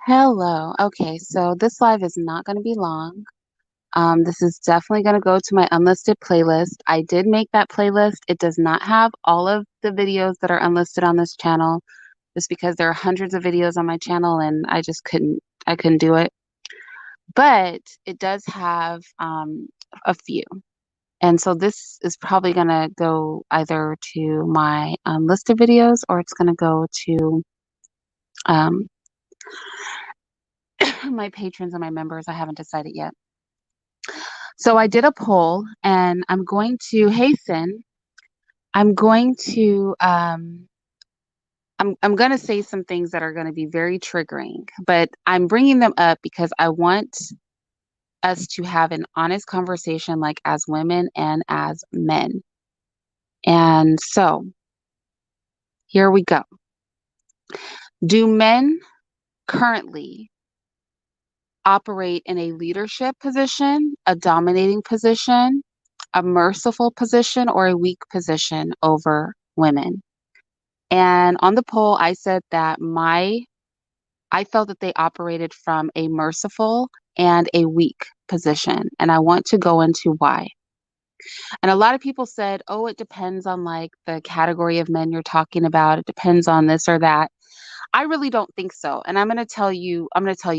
Hello. Okay, so this live is not going to be long. This is definitely going to go to my unlisted playlist. I did make that playlist. It does not have all of the videos that are unlisted on this channel, just because there are hundreds of videos on my channel and I couldn't do it. But it does have a few. And so this is probably going to go either to my unlisted videos or it's going to go to um, my patrons and my members. I haven't decided yet. So I did a poll and I'm going to hasten. I'm going to I'm going to say some things that are going to be very triggering, but I'm bringing them up because I want us to have an honest conversation like as women and as men. And so, here we go. Do men currently operate in a leadership position, a dominating position, a merciful position, or a weak position over women? And on the poll, I said that I felt that they operated from a merciful and a weak position. And I want to go into why. And a lot of people said, oh, it depends on like the category of men you're talking about. It depends on this or that. I really don't think so. And I'm going to tell you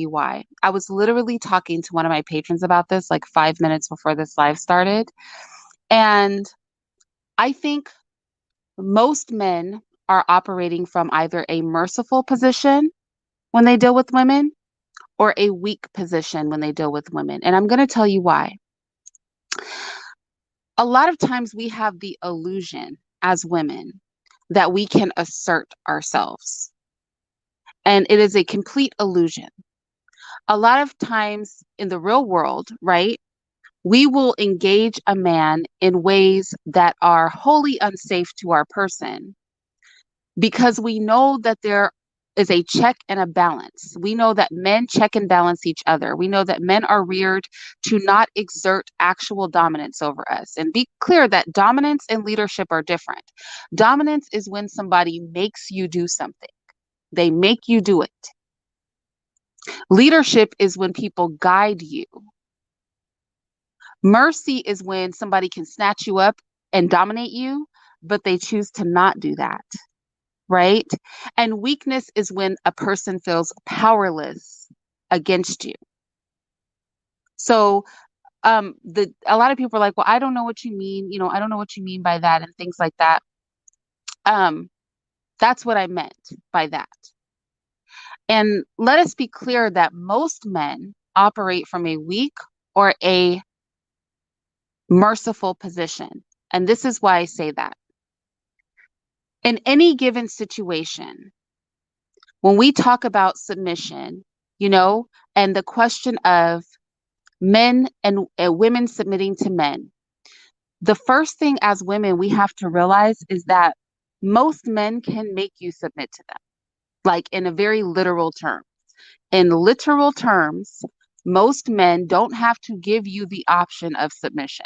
why. I was literally talking to one of my patrons about this like 5 minutes before this live started. And I think most men are operating from either a merciful position when they deal with women or a weak position when they deal with women. And I'm going to tell you why. A lot of times we have the illusion as women that we can assert ourselves, and it is a complete illusion. A lot of times in the real world, right? We will engage a man in ways that are wholly unsafe to our person because we know that there is a check and a balance. We know that men check and balance each other. We know that men are reared to not exert actual dominance over us. And be clear that dominance and leadership are different. Dominance is when somebody makes you do something, they make you do it. Leadership is when people guide you. Mercy is when somebody can snatch you up and dominate you, but they choose to not do that. Right? And weakness is when a person feels powerless against you. So a lot of people are like, well, I don't know what you mean, I don't know what you mean by that and things like that. Um, that's what I meant by that. And let us be clear that most men operate from a weak or a merciful position. And this is why I say that. In any given situation, when we talk about submission, and the question of men and women submitting to men, the first thing as women we have to realize is that most men can make you submit to them, like in a very literal term. In literal terms, most men don't have to give you the option of submission.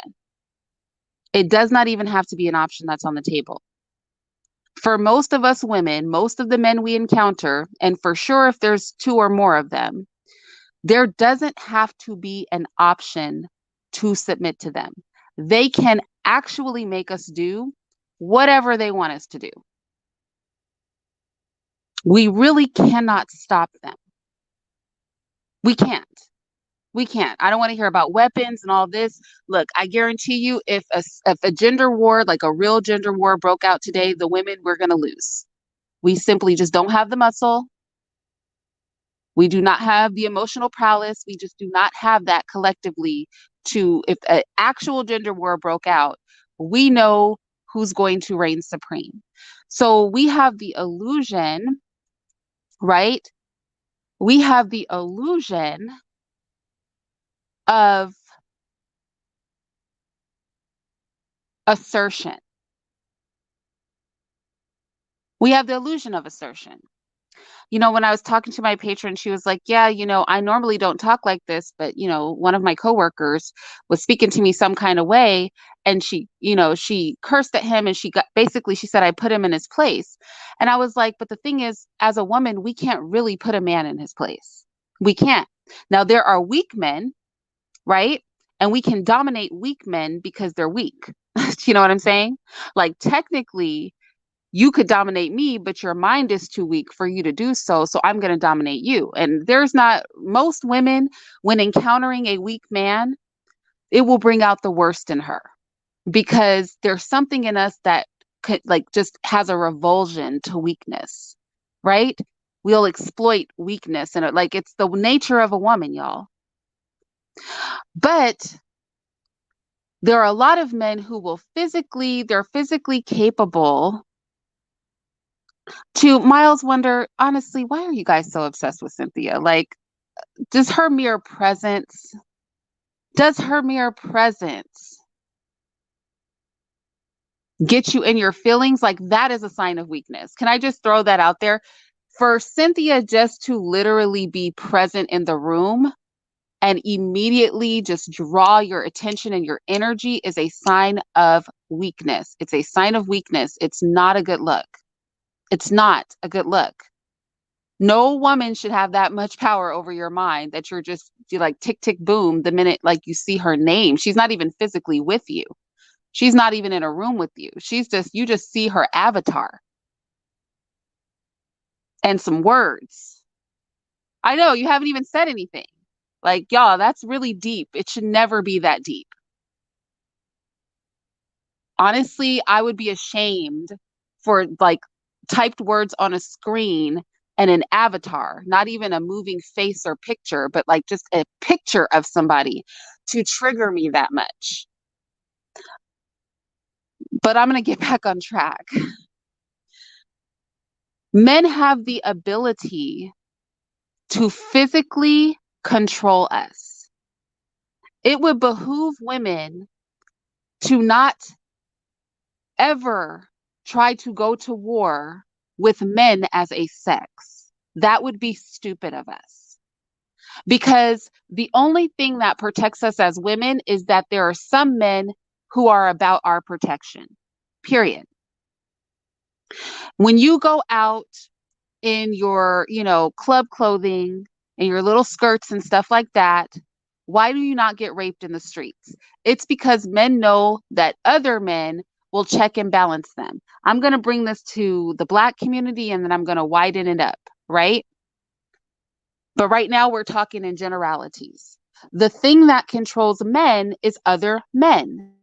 It does not even have to be an option that's on the table. For most of us women, most of the men we encounter, and for sure if there's two or more of them, there doesn't have to be an option to submit to them. They can actually make us do whatever they want us to do. We really cannot stop them. We can't. We can't. I don't want to hear about weapons and all this. Look, I guarantee you, if a gender war, like a real gender war, broke out today, the women, we're going to lose. We simply just don't have the muscle. We do not have the emotional prowess. We just do not have that collectively if an actual gender war broke out, we know who's going to reign supreme. So we have the illusion, right? We have the illusion of assertion. We have the illusion of assertion. When I was talking to my patron, she was like, yeah, I normally don't talk like this, but, one of my coworkers was speaking to me some kind of way. And she cursed at him and she said, I put him in his place. And I was like, but the thing is, as a woman, we can't really put a man in his place. We can't. Now, there are weak men, right? And we can dominate weak men because they're weak. You know what I'm saying? Like, technically, you could dominate me, but your mind is too weak for you to do so. So I'm going to dominate you. And there's not, most women, when encountering a weak man, it will bring out the worst in her because there's something in us that could, like, just has a revulsion to weakness, right? We'll exploit weakness and like it's the nature of a woman, y'all. But there are a lot of men who will they're physically capable to Miles wonder, honestly, why are you guys so obsessed with Cynthia? Like, does her mere presence, does her mere presence get you in your feelings? Like, that is a sign of weakness. Can I just throw that out there? For Cynthia just to literally be present in the room and immediately just draw your attention and your energy is a sign of weakness. It's a sign of weakness. It's not a good look. It's not a good look. No woman should have that much power over your mind that you like tick, tick, boom the minute like you see her name. She's not even physically with you. She's not even in a room with you. You just see her avatar and some words. I know you haven't even said anything. Like, y'all, that's really deep. It should never be that deep. Honestly, I would be ashamed for like typed words on a screen and an avatar, not even a moving face or picture, but like just a picture of somebody to trigger me that much. But I'm going to get back on track. Men have the ability to physically control us. It would behoove women to not ever try to go to war with men as a sex. That would be stupid of us. Because the only thing that protects us as women is that there are some men who are about our protection, period. When you go out in your, club clothing and your little skirts and stuff like that, why do you not get raped in the streets? It's because men know that other men will check and balance them. I'm going to bring this to the Black community and then I'm going to widen it up, right? But right now we're talking in generalities. The thing that controls men is other men.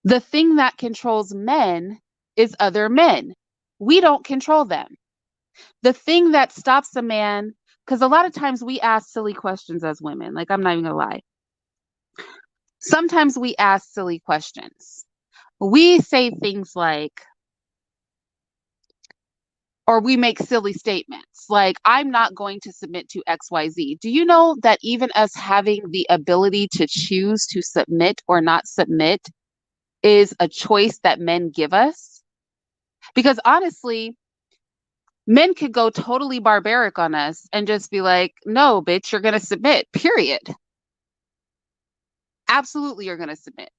The thing that controls men is other men. We don't control them. The thing that stops a man, because a lot of times we ask silly questions as women, like I'm not even gonna lie. Sometimes we ask silly questions. We say things like, or we make silly statements like, I'm not going to submit to XYZ. Do you know that even us having the ability to choose to submit or not submit is a choice that men give us? Because honestly, men could go totally barbaric on us and just be like, no, bitch, you're going to submit, period. Absolutely, you're going to submit.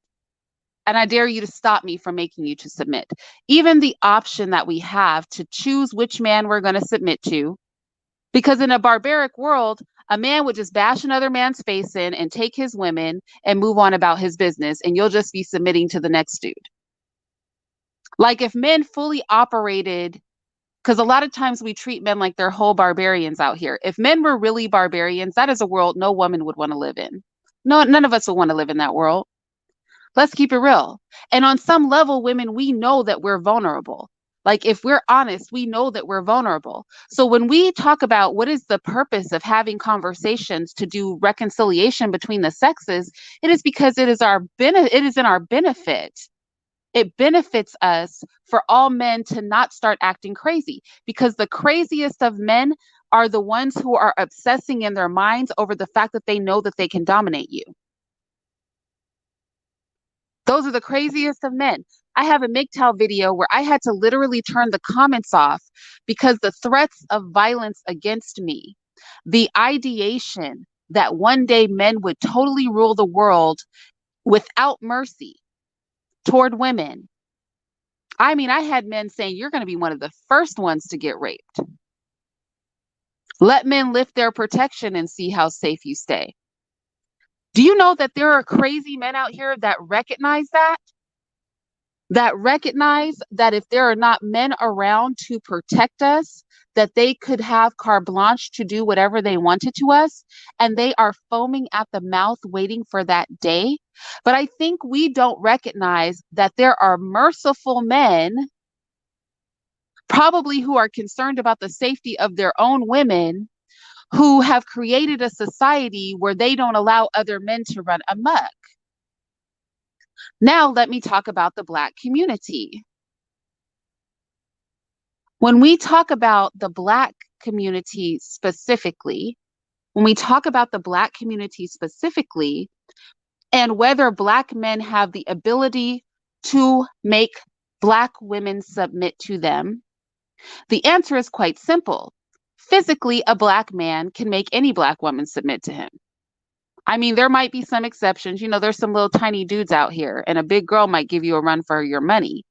And I dare you to stop me from making you to submit. Even the option that we have to choose which man we're going to submit to, because in a barbaric world, a man would just bash another man's face in and take his women and move on about his business, and you'll just be submitting to the next dude. Like if men fully operated, because a lot of times we treat men like they're whole barbarians out here. If men were really barbarians, that is a world no woman would want to live in. No, none of us would want to live in that world. Let's keep it real. And on some level, women, we know that we're vulnerable. Like if we're honest, we know that we're vulnerable. So when we talk about what is the purpose of having conversations to do reconciliation between the sexes, it is because it is in our benefit. It benefits us for all men to not start acting crazy, because the craziest of men are the ones who are obsessing in their minds over the fact that they know that they can dominate you. Those are the craziest of men. I have a MGTOW video where I had to literally turn the comments off because the threats of violence against me, the ideation that one day men would totally rule the world without mercy toward women, I mean, I had men saying, you're going to be one of the first ones to get raped. Let men lift their protection and see how safe you stay. Do you know that there are crazy men out here that recognize that? That recognize that if there are not men around to protect us, that they could have carte blanche to do whatever they wanted to us, and they are foaming at the mouth waiting for that day. But I think we don't recognize that there are merciful men, probably who are concerned about the safety of their own women, who have created a society where they don't allow other men to run amok. Now, let me talk about the Black community. When we talk about the Black community specifically, when we talk about the Black community specifically, and whether Black men have the ability to make Black women submit to them, the answer is quite simple. Physically, a Black man can make any Black woman submit to him. I mean, there might be some exceptions. You know, there's some little tiny dudes out here, and a big girl might give you a run for your money.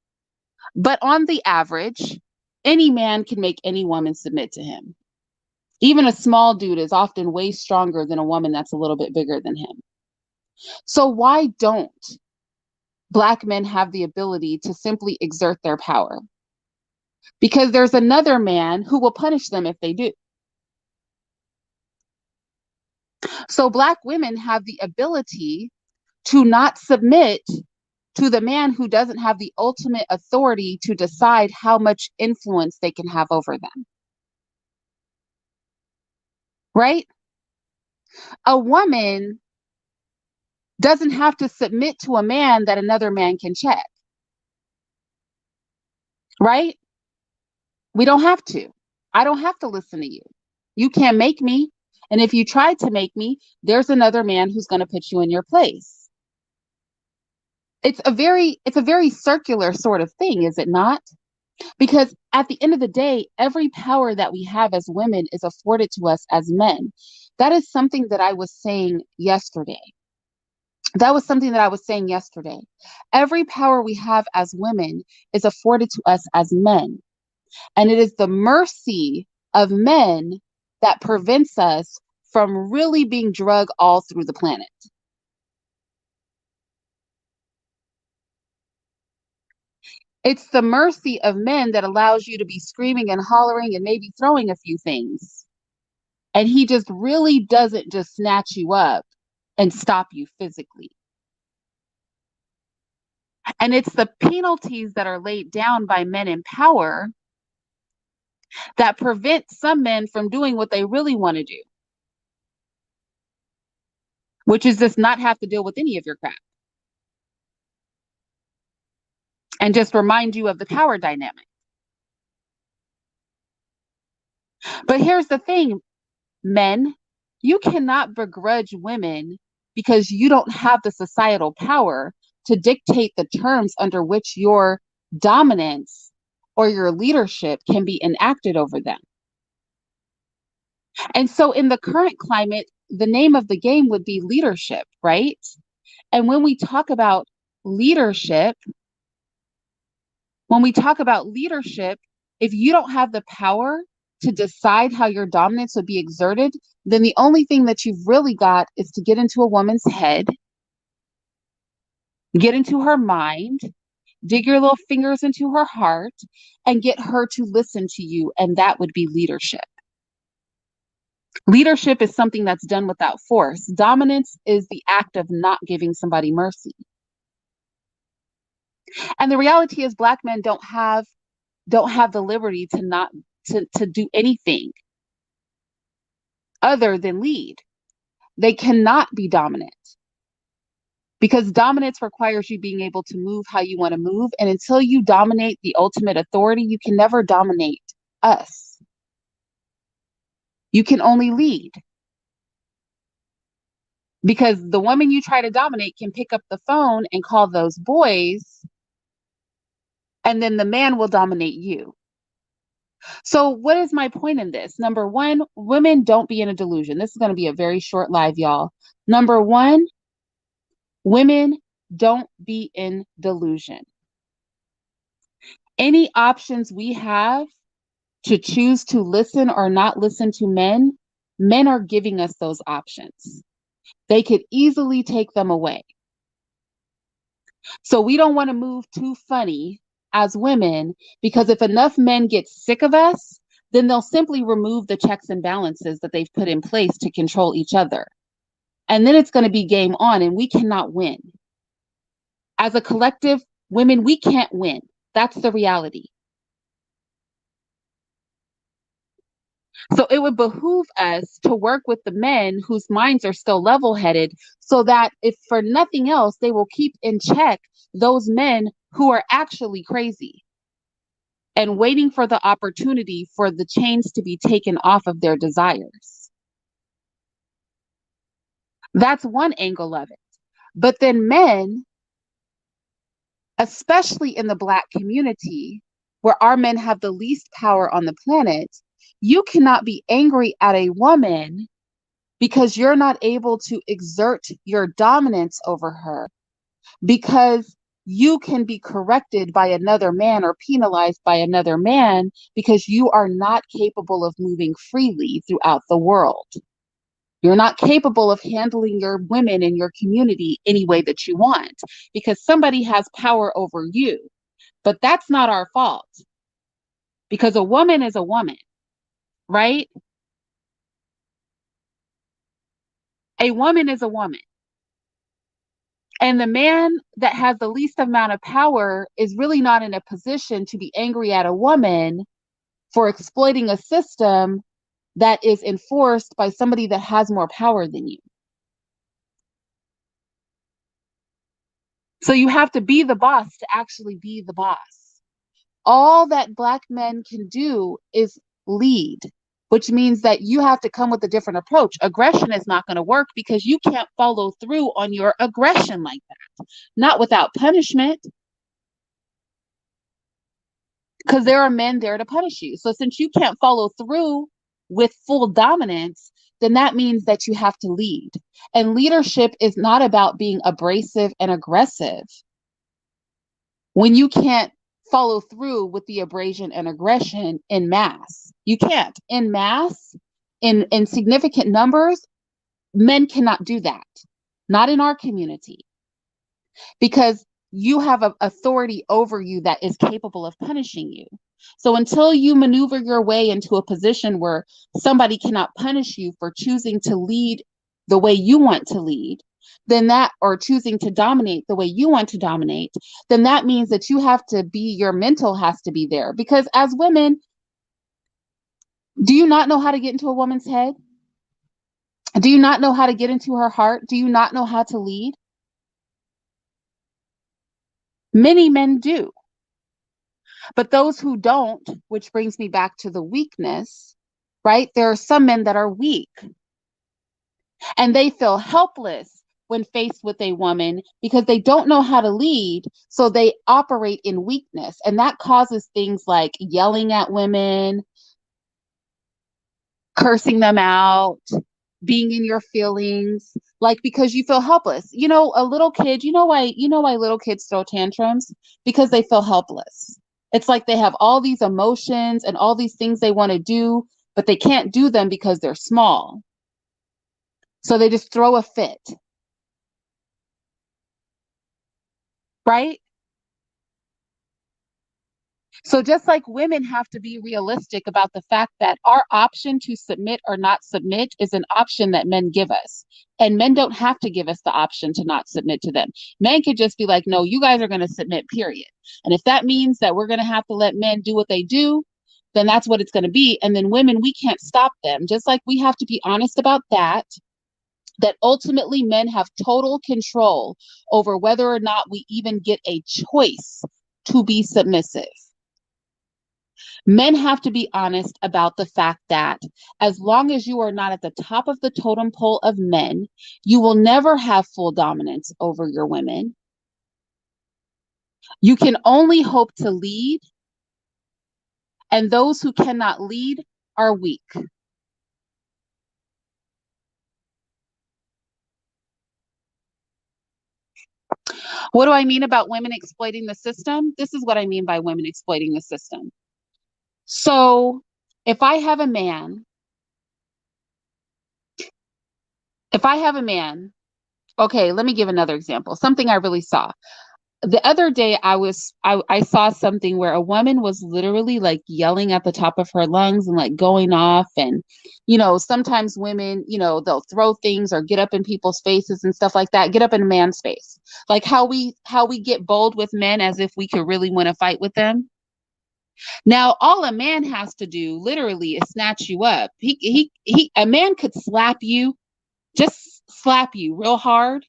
But on the average, any man can make any woman submit to him. Even a small dude is often way stronger than a woman that's a little bit bigger than him. So why don't Black men have the ability to simply exert their power? Because there's another man who will punish them if they do. So Black women have the ability to not submit to the man who doesn't have the ultimate authority to decide how much influence they can have over them. Right? A woman doesn't have to submit to a man that another man can check. Right? We don't have to. I don't have to listen to you. You can't make me. And if you try to make me, there's another man who's going to put you in your place. It's a very circular sort of thing, is it not? Because at the end of the day, every power that we have as women is afforded to us as men. That is something that I was saying yesterday. Every power we have as women is afforded to us as men. And it is the mercy of men that prevents us from really being drug all through the planet. It's the mercy of men that allows you to be screaming and hollering and maybe throwing a few things. And he just really doesn't just snatch you up and stop you physically. And it's the penalties that are laid down by men in power that prevent some men from doing what they really want to do, which is just not have to deal with any of your crap. And just remind you of the power dynamic. But here's the thing, men, you cannot begrudge women because you don't have the societal power to dictate the terms under which your dominance or your leadership can be enacted over them. And so in the current climate, the name of the game would be leadership, right? And when we talk about leadership, if you don't have the power to decide how your dominance would be exerted, then the only thing that you've really got is to get into a woman's head, get into her mind, dig your little fingers into her heart, and get her to listen to you. And that would be leadership. Leadership is something that's done without force. Dominance is the act of not giving somebody mercy. And the reality is Black men don't have the liberty to not to do anything other than lead. They cannot be dominant because dominance requires you being able to move how you want to move. And until you dominate the ultimate authority, you can never dominate us. You can only lead. Because the woman you try to dominate can pick up the phone and call those boys, and then the man will dominate you. So what is my point in this? Number one, women, don't be in a delusion. This is going to be a very short live, y'all. Number one, women, don't be in delusion. Any options we have to choose to listen or not listen to men, men are giving us those options. They could easily take them away. So we don't want to move too funny as women, because if enough men get sick of us, then they'll simply remove the checks and balances that they've put in place to control each other. And then it's going to be game on, and we cannot win. As a collective, women, we can't win. That's the reality. So it would behoove us to work with the men whose minds are still level headed, so that if for nothing else, they will keep in check those men who are actually crazy and waiting for the opportunity for the chains to be taken off of their desires. That's one angle of it. But then men, especially in the Black community, where our men have the least power on the planet, you cannot be angry at a woman because you're not able to exert your dominance over her, because you can be corrected by another man or penalized by another man because you are not capable of moving freely throughout the world. You're not capable of handling your women in your community any way that you want because somebody has power over you. But that's not our fault, because a woman is a woman, right? A woman is a woman. And the man that has the least amount of power is really not in a position to be angry at a woman for exploiting a system that is enforced by somebody that has more power than you. So you have to be the boss to actually be the boss. All that Black men can do is lead, which means that you have to come with a different approach. Aggression is not going to work because you can't follow through on your aggression like that, not without punishment, because there are men there to punish you. So since you can't follow through with full dominance, then that means that you have to lead. And leadership is not about being abrasive and aggressive. When you can't follow through with the abrasion and aggression in mass, you can't. In mass, in significant numbers, men cannot do that. Not in our community, because you have an authority over you that is capable of punishing you. So until you maneuver your way into a position where somebody cannot punish you for choosing to lead the way you want to lead, then that, or choosing to dominate the way you want to dominate, then that means that you have to be, your mental has to be there. Because as women, do you not know how to get into a woman's head? Do you not know how to get into her heart? Do you not know how to lead? Many men do. But those who don't, which brings me back to the weakness, right? There are some men that are weak and they feel helpless when faced with a woman because they don't know how to lead. So they operate in weakness. And that causes things like yelling at women, cursing them out, being in your feelings, like because you feel helpless. You know, a little kid, you know why little kids throw tantrums? Because they feel helpless. It's like they have all these emotions and all these things they want to do, but they can't do them because they're small. So they just throw a fit, right? So just like women have to be realistic about the fact that our option to submit or not submit is an option that men give us. And men don't have to give us the option to not submit to them. Men could just be like, no, you guys are going to submit, period. And if that means that we're going to have to let men do what they do, then that's what it's going to be. And then women, we can't stop them. Just like we have to be honest about that, that ultimately men have total control over whether or not we even get a choice to be submissive. Men have to be honest about the fact that as long as you are not at the top of the totem pole of men, you will never have full dominance over your women. You can only hope to lead, and those who cannot lead are weak. What do I mean about women exploiting the system? This is what I mean by women exploiting the system. So if I have a man, if I have a man, okay, let me give another example, something I really saw. The other day I saw something where a woman was literally like yelling at the top of her lungs and like going off. And sometimes women, they'll throw things or get up in people's faces and stuff like that, get up in a man's face, like how we get bold with men as if we could really win a fight with them. Now all a man has to do literally is snatch you up. A man could slap you, just slap you real hard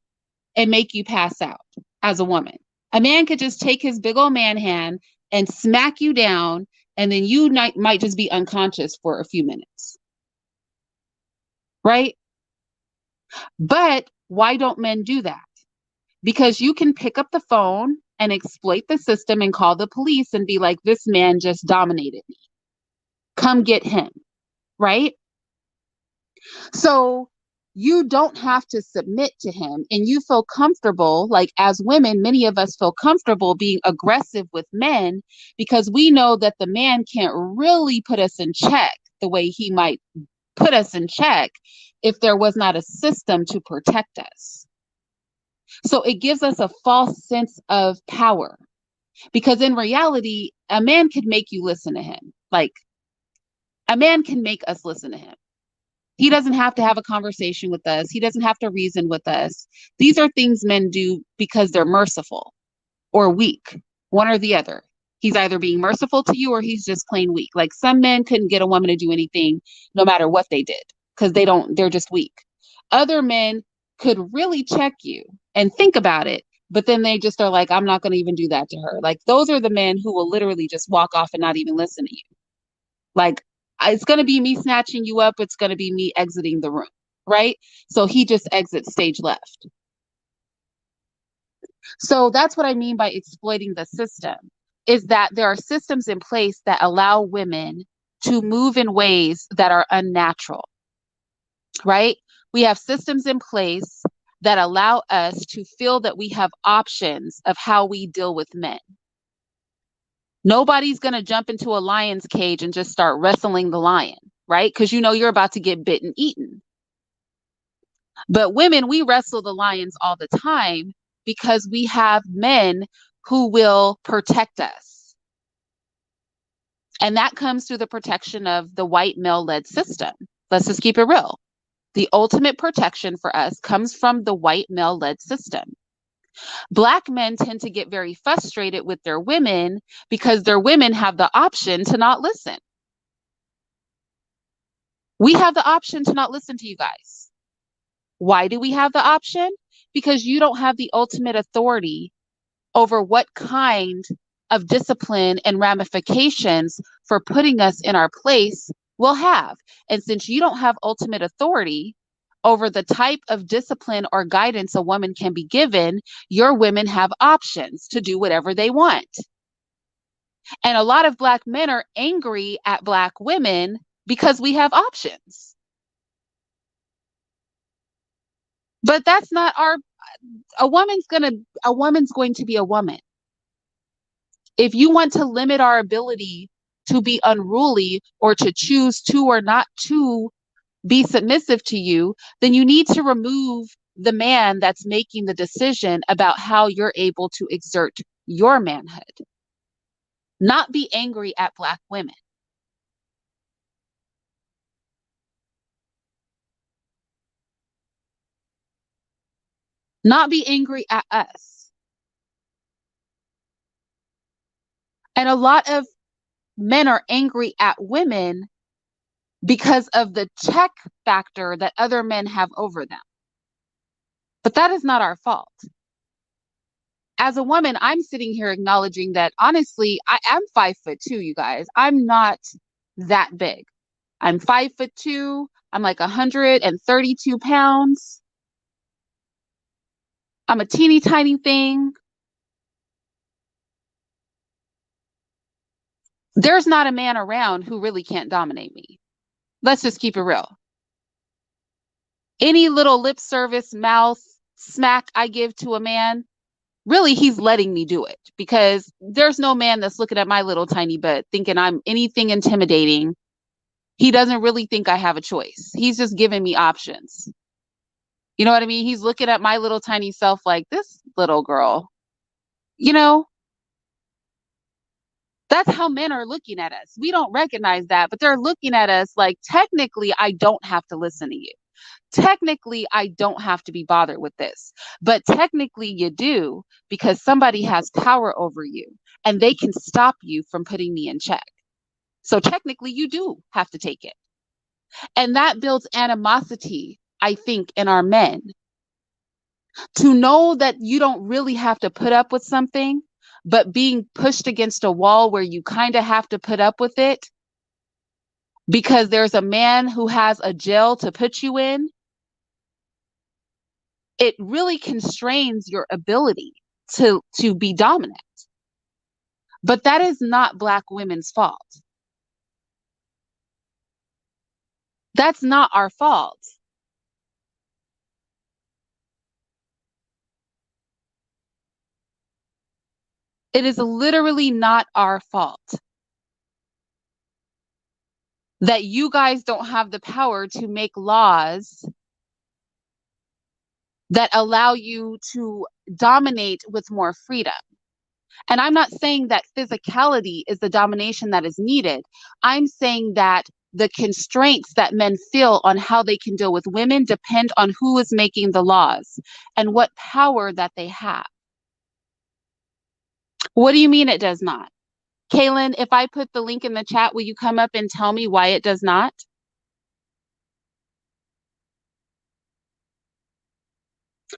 and make you pass out. As a woman, a man could just take his big old man hand and smack you down, and then you might just be unconscious for a few minutes, right? But why don't men do that? Because you can pick up the phone and exploit the system and call the police and be like, this man just dominated me, come get him, right? So you don't have to submit to him, and you feel comfortable, like as women, many of us feel comfortable being aggressive with men because we know that the man can't really put us in check the way he might put us in check if there was not a system to protect us. So it gives us a false sense of power, because in reality, a man could make you listen to him. Like, a man can make us listen to him. He doesn't have to have a conversation with us. He doesn't have to reason with us. These are things men do because they're merciful or weak, one or the other. He's either being merciful to you or he's just plain weak. Like, some men couldn't get a woman to do anything no matter what they did because they're just weak. Other men could really check you and think about it, but then they just are like, I'm not going to even do that to her. Like, those are the men who will literally just walk off and not even listen to you. Like, it's going to be me snatching you up. It's going to be me exiting the room, right? So he just exits stage left. So that's what I mean by exploiting the system, is that there are systems in place that allow women to move in ways that are unnatural, right? We have systems in place that allow us to feel that we have options of how we deal with men. Nobody's going to jump into a lion's cage and just start wrestling the lion, right? Because you're about to get bitten, eaten. But women, we wrestle the lions all the time because we have men who will protect us. And that comes through the protection of the white male-led system. Let's just keep it real. The ultimate protection for us comes from the white male-led system. Black men tend to get very frustrated with their women because their women have the option to not listen. We have the option to not listen to you guys. Why do we have the option? Because you don't have the ultimate authority over what kind of discipline and ramifications for putting us in our place we'll have. And since you don't have ultimate authority over the type of discipline or guidance a woman can be given, your women have options to do whatever they want. And a lot of Black men are angry at Black women because we have options. But that's not a woman's going to be a woman. If you want to limit our ability to be unruly or to choose to or not to be submissive to you, then you need to remove the man that's making the decision about how you're able to exert your manhood. Not be angry at Black women. Not be angry at us. And a lot of men are angry at women because of the check factor that other men have over them. But that is not our fault. As a woman, I'm sitting here acknowledging that honestly, I'm 5'2", you guys. I'm not that big. I'm 5'2". I'm like 132 pounds. I'm a teeny tiny thing. There's not a man around who really can't dominate me. Let's just keep it real. Any little lip service, mouth smack I give to a man Really, he's letting me do it because there's no man that's looking at my little tiny butt thinking I'm anything intimidating. He doesn't really think I have a choice. He's just giving me options. You know what I mean? He's looking at my little tiny self like, this little girl. You know, that's how men are looking at us. We don't recognize that, but they're looking at us like, technically, I don't have to listen to you. Technically, I don't have to be bothered with this. But technically, you do because somebody has power over you and they can stop you from putting me in check. So technically, you do have to take it. And that builds animosity, I think, in our men to know that you don't really have to put up with something, but being pushed against a wall where you kind of have to put up with it because there's a man who has a jail to put you in, it really constrains your ability to be dominant. But that is not Black women's fault. That's not our fault. It is literally not our fault that you guys don't have the power to make laws that allow you to dominate with more freedom. And I'm not saying that physicality is the domination that is needed. I'm saying that the constraints that men feel on how they can deal with women depend on who is making the laws and what power that they have. What do you mean it does not? Kaylin, if I put the link in the chat, will you come up and tell me why it does not?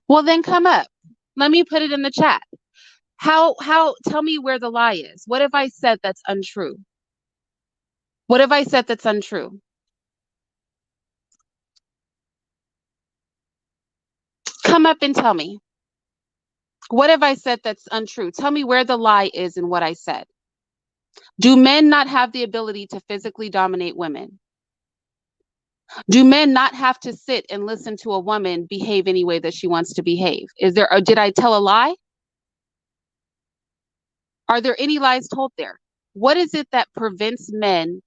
Well, then come up. Let me put it in the chat. Tell me where the lie is. What have I said that's untrue? What have I said that's untrue? Come up and tell me. What have I said that's untrue? Tell me where the lie is in what I said. Do men not have the ability to physically dominate women? Do men not have to sit and listen to a woman behave any way that she wants to behave? Is there, or did I tell a lie? Are there any lies told there? What is it that prevents men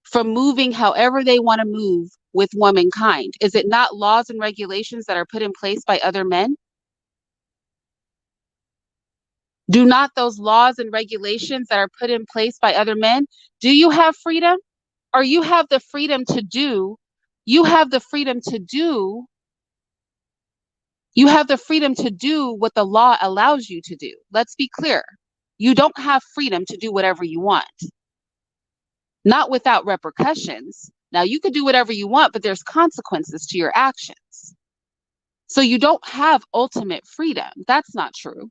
from moving however they want to move with womankind? Is it not laws and regulations that are put in place by other men? Do not those laws and regulations that are put in place by other men, do you have freedom? Or you have the freedom to do, you have the freedom to do, you have the freedom to do what the law allows you to do. Let's be clear. You don't have freedom to do whatever you want, not without repercussions. Now, you could do whatever you want, but there's consequences to your actions. So you don't have ultimate freedom. That's not true.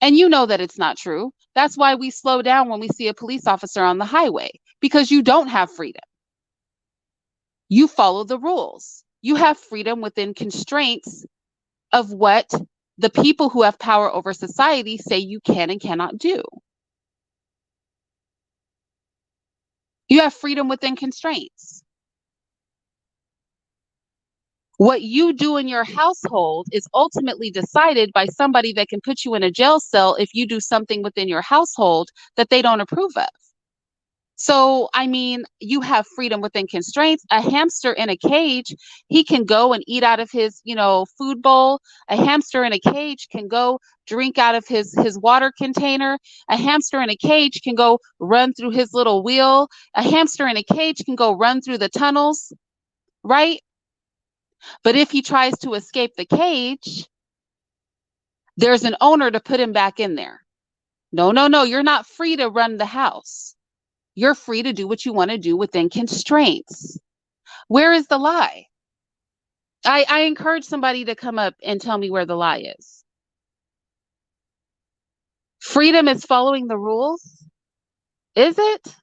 And you know that it's not true. That's why we slow down when we see a police officer on the highway, because you don't have freedom. You follow the rules. You have freedom within constraints of what the people who have power over society say you can and cannot do. You have freedom within constraints. What you do in your household is ultimately decided by somebody that can put you in a jail cell if you do something within your household that they don't approve of. So, I mean, you have freedom within constraints. A hamster in a cage, he can go and eat out of his, food bowl. A hamster in a cage can go drink out of his water container. A hamster in a cage can go run through his little wheel. A hamster in a cage can go run through the tunnels, right? But if he tries to escape the cage, there's an owner to put him back in there. No, no, no, you're not free to run the house. You're free to do what you want to do within constraints. Where is the lie? I encourage somebody to come up and tell me where the lie is. Freedom is following the rules? Is it?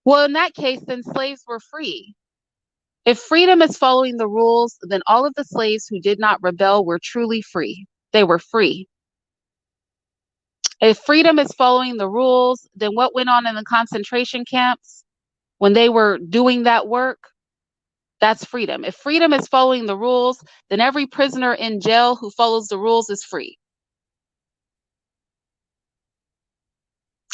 Well, in that case, then slaves were free. If freedom is following the rules, then all of the slaves who did not rebel were truly free. They were free. If freedom is following the rules, then what went on in the concentration camps when they were doing that work? That's freedom. If freedom is following the rules, then every prisoner in jail who follows the rules is free.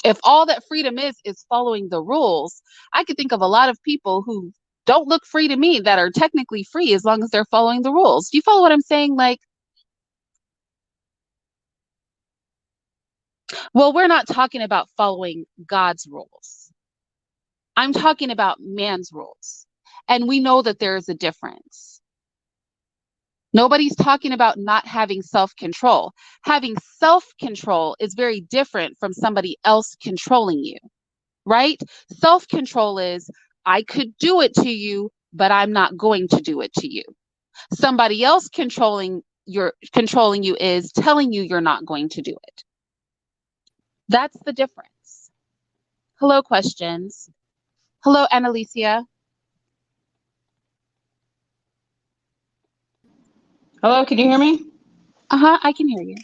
If all that freedom is following the rules, I could think of a lot of people who don't look free to me that are technically free as long as they're following the rules. Do you follow what I'm saying? Like, well, we're not talking about following God's rules. I'm talking about man's rules. And we know that there is a difference. Nobody's talking about not having self-control. Having self-control is very different from somebody else controlling you, right? Self-control is, I could do it to you, but I'm not going to do it to you. Somebody else controlling you is telling you you're not going to do it. That's the difference. Hello, questions. Hello, Annalicia. Hello, can you hear me? I can hear you.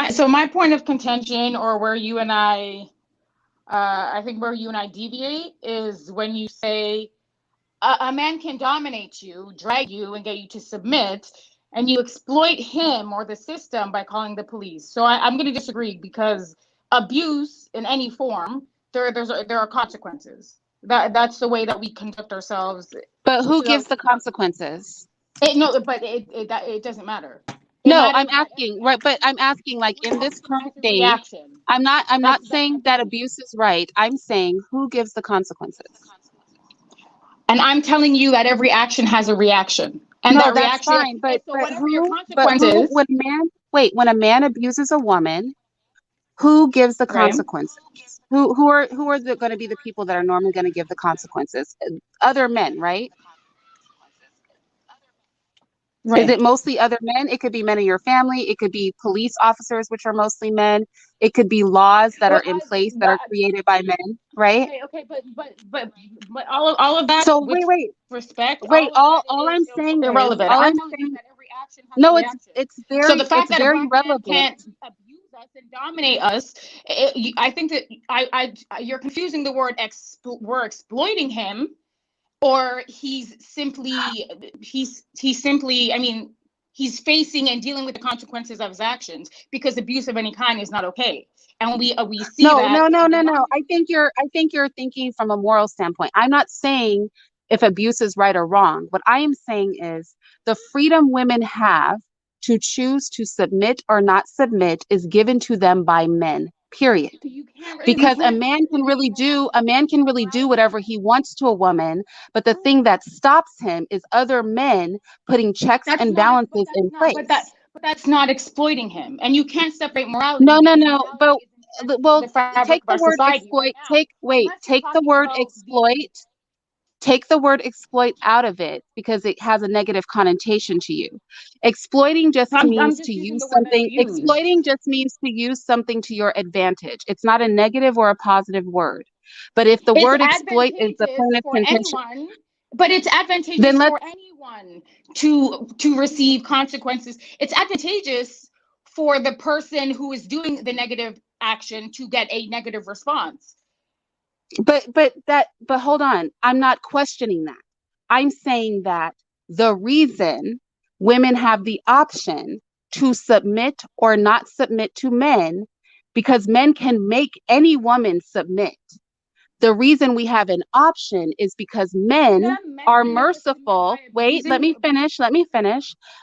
So my point of contention, or where you and I think where you and I deviate, is when you say a man can dominate you, drag you, and get you to submit, and you exploit him or the system by calling the police. So I'm going to disagree, because abuse in any form, there are consequences. That's the way that we conduct ourselves. But who gives the consequences? It doesn't matter. No, I'm asking, right, but I'm asking, like, in this current day, I'm not saying that abuse is right. I'm saying, who gives the consequences? And I'm telling you that every action has a reaction. And no, that that's reaction, fine, but whatever who, your consequences. when a man abuses a woman, who gives the consequences? Right. Who are going to be the people that are normally going to give the consequences? Other men, right? Right. Is it mostly other men? It could be men in your family. It could be police officers, which are mostly men. It could be laws that are in place that are created by men, right? Okay, but all of that. So wait. Respect. Wait, all I'm saying is irrelevant. All I'm saying that every action has a reaction. It's very, so the fact that very a black relevant. Man can't abuse us and dominate us, I think that you're confusing the word we're exploiting him, or he's simply, I mean, he's facing and dealing with the consequences of his actions, because abuse of any kind is not okay. And we see that. No. I think you're thinking from a moral standpoint. I'm not saying if abuse is right or wrong. What I am saying is the freedom women have to choose to submit or not submit is given to them by men. Period. Because a man can really do whatever he wants to a woman, but the thing that stops him is other men putting checks and balances in place. But that's not exploiting him, and you can't separate morality. No. But well, take the word exploit. Take the word exploit. Take the word exploit out of it, because it has a negative connotation to you. Exploiting just means to use something. Exploiting just means to use something to your advantage. It's not a negative or a positive word. But if the word exploit is the point of contention, but it's advantageous for anyone to receive consequences. It's advantageous for the person who is doing the negative action to get a negative response. But hold on. I'm not questioning that. I'm saying that the reason women have the option to submit or not submit to men, because men can make any woman submit. The reason we have an option is because men are merciful. Wait, let me finish.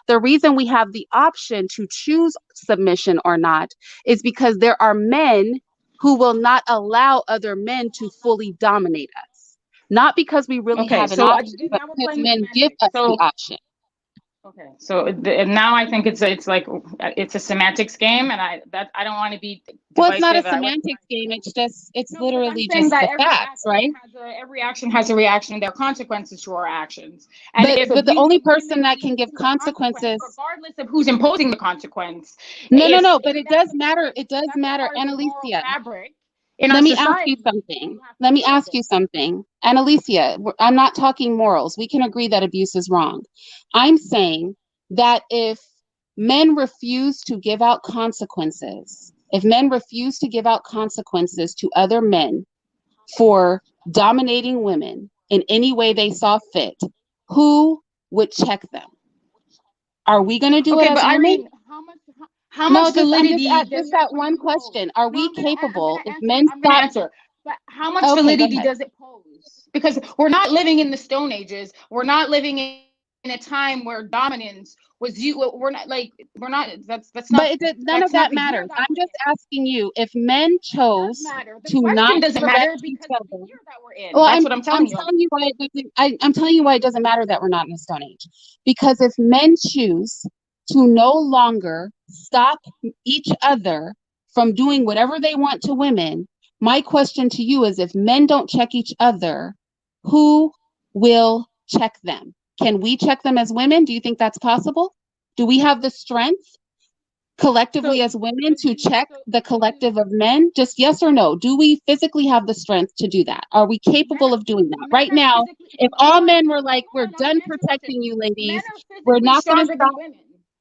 The reason we have the option to choose submission or not is because there are men who will not allow other men to fully dominate us. Not because we really have an option, but because men give us the option. Okay, so now I think it's a semantics game, and I don't want to be divisive. Well, it's not a semantics game. It's literally just the facts, right? Every action has a reaction. There are consequences to our actions. But the only person that can give consequences, regardless of who's imposing the consequence. No. But it does matter. It does matter, Annalicia. Let me ask you something. Annalicia, I'm not talking morals. We can agree that abuse is wrong. I'm saying that if men refuse to give out consequences, to other men for dominating women in any way they saw fit, who would check them? Are we going to do it Okay, but as women? Irene, how No, much just I'm just validity at does just it that one pose? question. Are No, we I'm capable gonna if answer. men I'm gonna stop? answer. But how much Okay, go validity ahead. does it pose? Because we're not living in the Stone Ages. We're not living in a time where dominance was you. We're not like we're not. But none of That's not that the year matters. that I'm we're just in. asking you if men It does chose matter. The to not question doesn't correct matter each because of the other. year that we're in. Well, That's what I'm I'm telling you. telling you why it doesn't. I'm telling you why it doesn't matter that we're not in a stone age, because if men choose to no longer stop each other from doing whatever they want to women, my question to you is: if men don't check each other, who will check them? Can we check them as women? Do you think that's possible? Do we have the strength collectively So, as women so to you, check so, the so you, collective of men? Just yes or no. Do we physically have the strength to do that? Are we men capable of doing that? men Right are now, physically if hold all on men were like, we're hold on, let me done answer your question. protecting you, Men ladies, are we're physically not going to stronger than stop. women.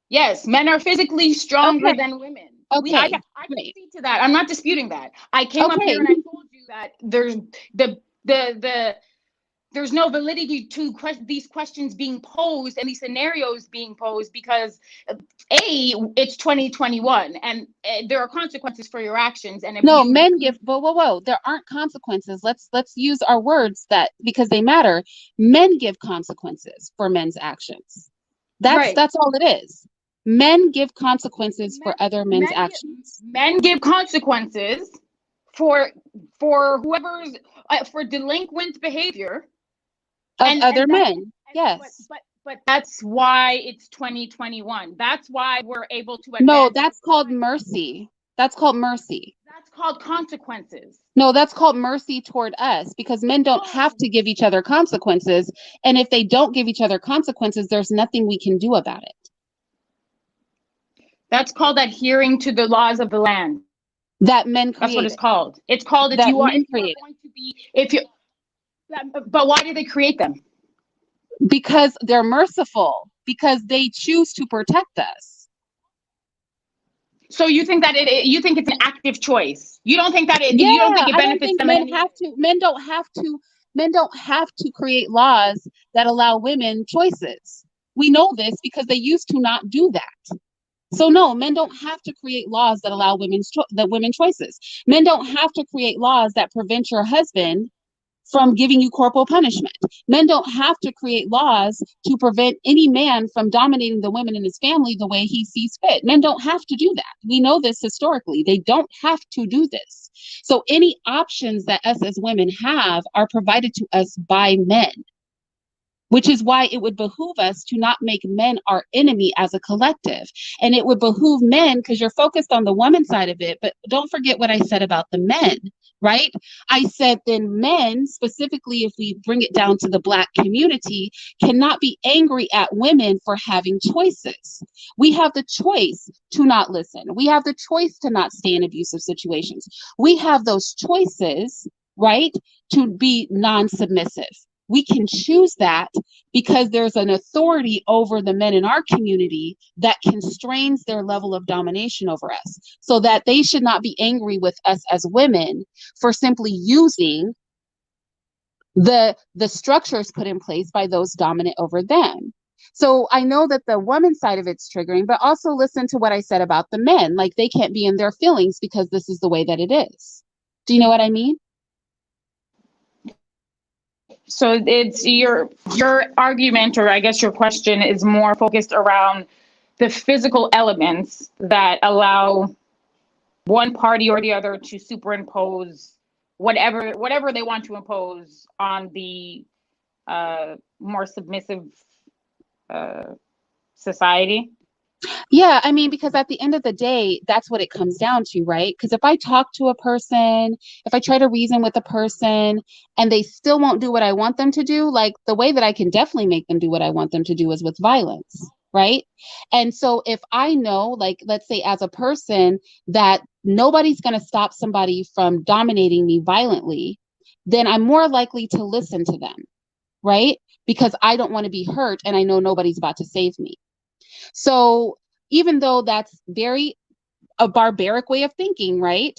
Yes, men are physically stronger Okay, than women. okay, I can great. speak to that. I'm not disputing that. I came up here Okay, and I told you that the there's no validity to these questions being posed and these scenarios being posed because it's 2021 and there are consequences for your actions, and if no, you men give, whoa. There aren't consequences. Let's use our words that because they matter. Men give consequences for men's actions. right That's all it is. Men give consequences for men other men's men give, actions men give consequences for whoever's for delinquent behavior, of and other that men. and Yes. but that's why it's 2021. That's why we're able to No, advance that's with called science. mercy. That's called mercy. That's called consequences. No, that's called mercy toward us because men don't have No, to give each other consequences. And if they don't give each other consequences, there's nothing we can do about it. that's called adhering to the laws of the land. That men That's what it's created. called. It's called That if men you are created. going to be if you but why did they create them? Because they're merciful, because they choose to protect us. So you think that you think it's an active choice. You don't think that Yeah, you don't think it I don't benefits think them in any way. men don't have to create laws that allow women choices. We know this because they used to not do that. So no, men don't have to create laws that allow women choices. Men don't have to create laws that prevent your husband from giving you corporal punishment. Men don't have to create laws to prevent any man from dominating the women in his family the way he sees fit. Men don't have to do that. We know this historically. They don't have to do this. So any options that us as women have are provided to us by men, which is why it would behoove us to not make men our enemy as a collective. And it would behoove men, because you're focused on the woman side of it, but don't forget what I said about the men, right? I said then men, specifically if we bring it down to the Black community, cannot be angry at women for having choices. We have the choice to not listen. We have the choice to not stay in abusive situations. We have those choices, right, to be non-submissive. We can choose that because there's an authority over the men in our community that constrains their level of domination over us, so that they should not be angry with us as women for simply using the structures put in place by those dominant over them. So I know that the woman side of it's triggering, but also listen to what I said about the men. Like they can't be in their feelings because this is the way that it is. Do you know what I mean? So it's your argument, or I guess your question, is more focused around the physical elements that allow one party or the other to superimpose whatever they want to impose on the more submissive uh, society. Yeah, I mean, because at the end of the day, that's what it comes down to, right? Because if I talk to a person, if I try to reason with a person and they still won't do what I want them to do, like the way that I can definitely make them do what I want them to do is with violence, right? And so if I know, like, let's say as a person, that nobody's going to stop somebody from dominating me violently, then I'm more likely to listen to them, right? Because I don't want to be hurt and I know nobody's about to save me. So even though that's very a barbaric way of thinking, right?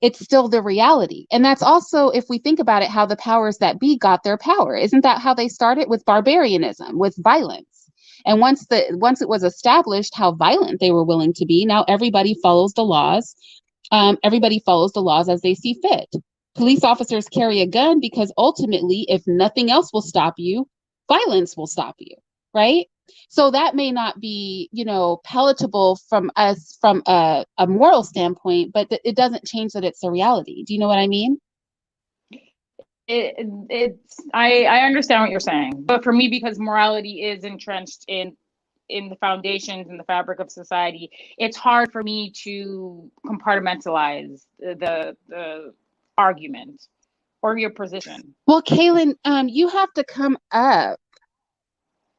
it's still the reality. And that's also, if we think about it, how the powers that be got their power. Isn't that how they started? With barbarianism, with violence. And once it was established how violent they were willing to be, now everybody follows the laws. Everybody follows the laws as they see fit. Police officers carry a gun because ultimately, if nothing else will stop you, violence will stop you, right? So that may not be, palatable from us from a moral standpoint, but it doesn't change that it's a reality. Do you know what I mean? I understand what you're saying, but for me, because morality is entrenched in the foundations and the fabric of society, it's hard for me to compartmentalize the argument or your position. Well, Kaylin, you have to come up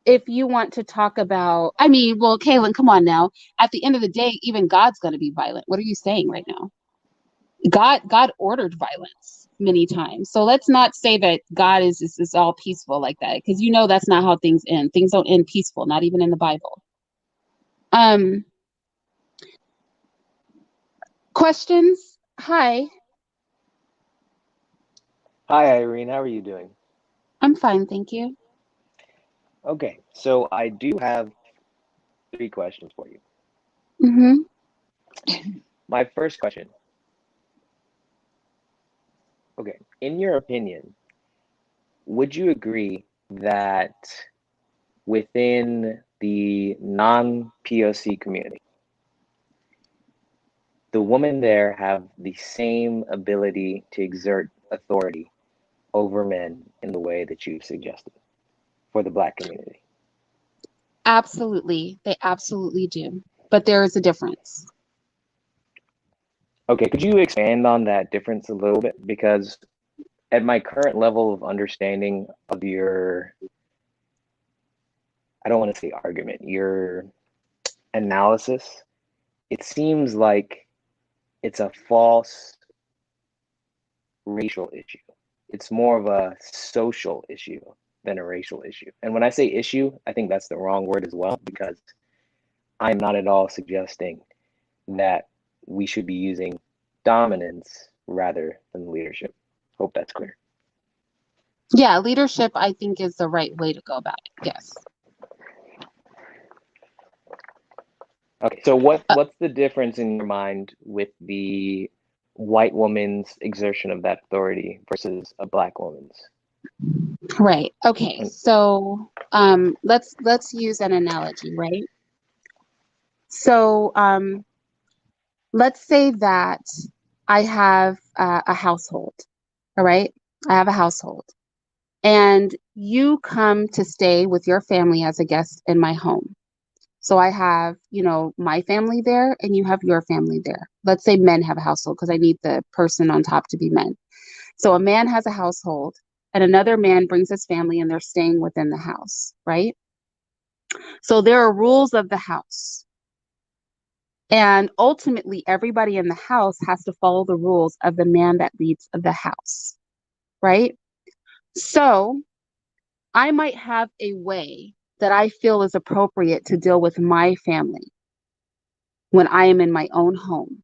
if you want to talk about. I mean, well, Kaylin, come on now. At the end of the day, even God's going to be violent. What are you saying right now? God ordered violence many times. So let's not say that God is all peaceful like that, because that's not how things end. Things don't end peaceful, not even in the Bible. Um, Questions? Hi, Hi, Irene. How are you doing? I'm fine, thank you. Okay, so I do have three questions for you. Mm-hmm. My first question, okay, in your opinion, would you agree that within the non-POC community, the women there have the same ability to exert authority over men in the way that you've suggested for the Black community? Absolutely, they absolutely do. But there is a difference. Okay, could you expand on that difference a little bit? Because at my current level of understanding of your, I don't want to say argument, your analysis, it seems like it's a false racial issue. It's more of a social issue than a racial issue. And when I say issue, I think that's the wrong word as well, because I'm not at all suggesting that we should be using dominance rather than leadership. Hope that's clear. Yeah, leadership, I think, is the right way to go about it. Yes. Okay, so Uh, what's the difference in your mind with the white woman's exertion of that authority versus a Black woman's? right. Okay. And So, let's use an analogy, right? So, let's say that I have a household. All right. I have a household, and you come to stay with your family as a guest in my home. So I have, my family there and you have your family there. Let's say men have a household because I need the person on top to be men. So a man has a household and another man brings his family and they're staying within the house, right? So there are rules of the house. And ultimately, everybody in the house has to follow the rules of the man that leads the house, right? So I might have a way that I feel is appropriate to deal with my family when I am in my own home.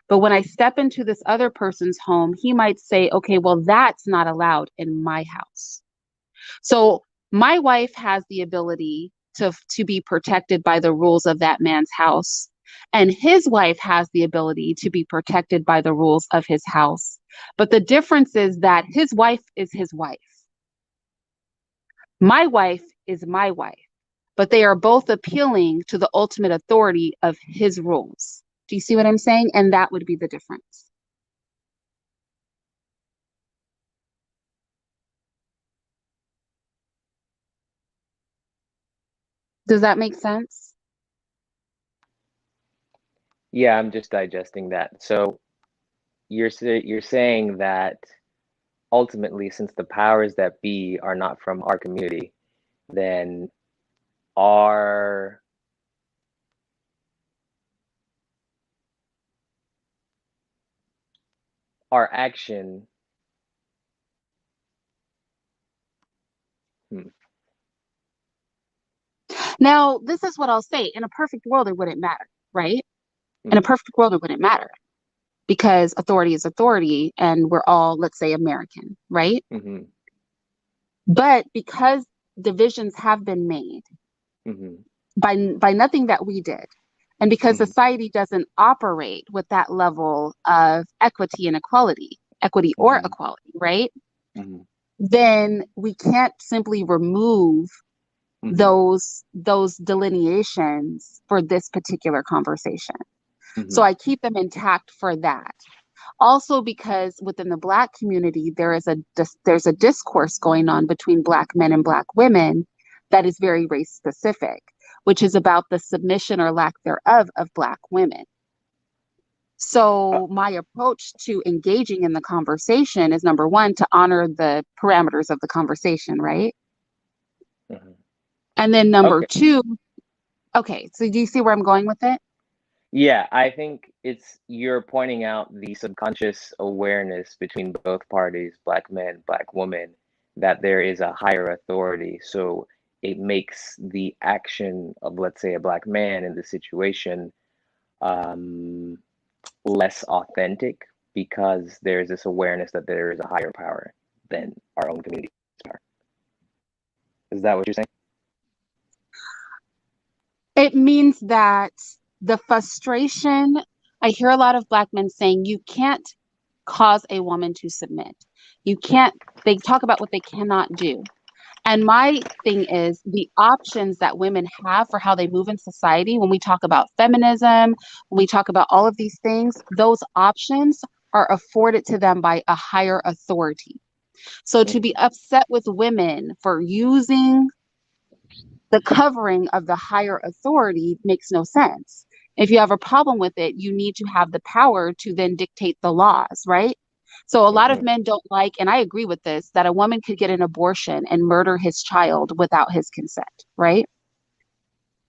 But when I step into this other person's home, he might say, okay, well, that's not allowed in my house. So my wife has the ability to be protected by the rules of that man's house. And his wife has the ability to be protected by the rules of his house. But the difference is that his wife is his wife. My wife is my wife, but they are both appealing to the ultimate authority of his rules. Do you see what I'm saying? And that would be the difference. Does that make sense? yeah, I'm just digesting that. So you're saying that ultimately, since the powers that be are not from our community, then our our action. Hmm, Now, this is what I'll say. In a perfect world, it wouldn't matter, right? In a hmm. perfect world, it wouldn't matter. because authority is authority and we're all, let's say, American, right? Mm-hmm. But because divisions have been made Mm-hmm. by nothing that we did, and because Mm-hmm. society doesn't operate with that level of equity and equity or Mm-hmm. equality, right? Mm-hmm. Then we can't simply remove Mm-hmm. those delineations for this particular conversation. So Mm-hmm. I keep them intact for that. Also, because within the Black community, there's a discourse going on between Black men and Black women that is very race specific, which is about the submission or lack thereof of Black women. Uh, So my approach to engaging in the conversation is, number one, to honor the parameters of the conversation, right? mhm. And then number Okay. two, okay, so do you see where I'm going with it? Yeah, I think you're pointing out the subconscious awareness between both parties, black men, black women, that there is a higher authority. So it makes the action of, let's say, a black man in the situation um, less authentic because there's this awareness that there is a higher power than our own community's power. Is that what you're saying? It means that the frustration, I hear a lot of Black men saying, you can't cause a woman to submit. You can't, they talk about what they cannot do. And my thing is the options that women have for how they move in society, when we talk about feminism, when we talk about all of these things, those options are afforded to them by a higher authority. So to be Mm-hmm. upset with women for using the covering of the higher authority makes no sense. If you have a problem with it, you need to have the power to then dictate the laws, right? So a lot of Mm-hmm. men don't like, and I agree with this, that a woman could get an abortion and murder his child without his consent, right?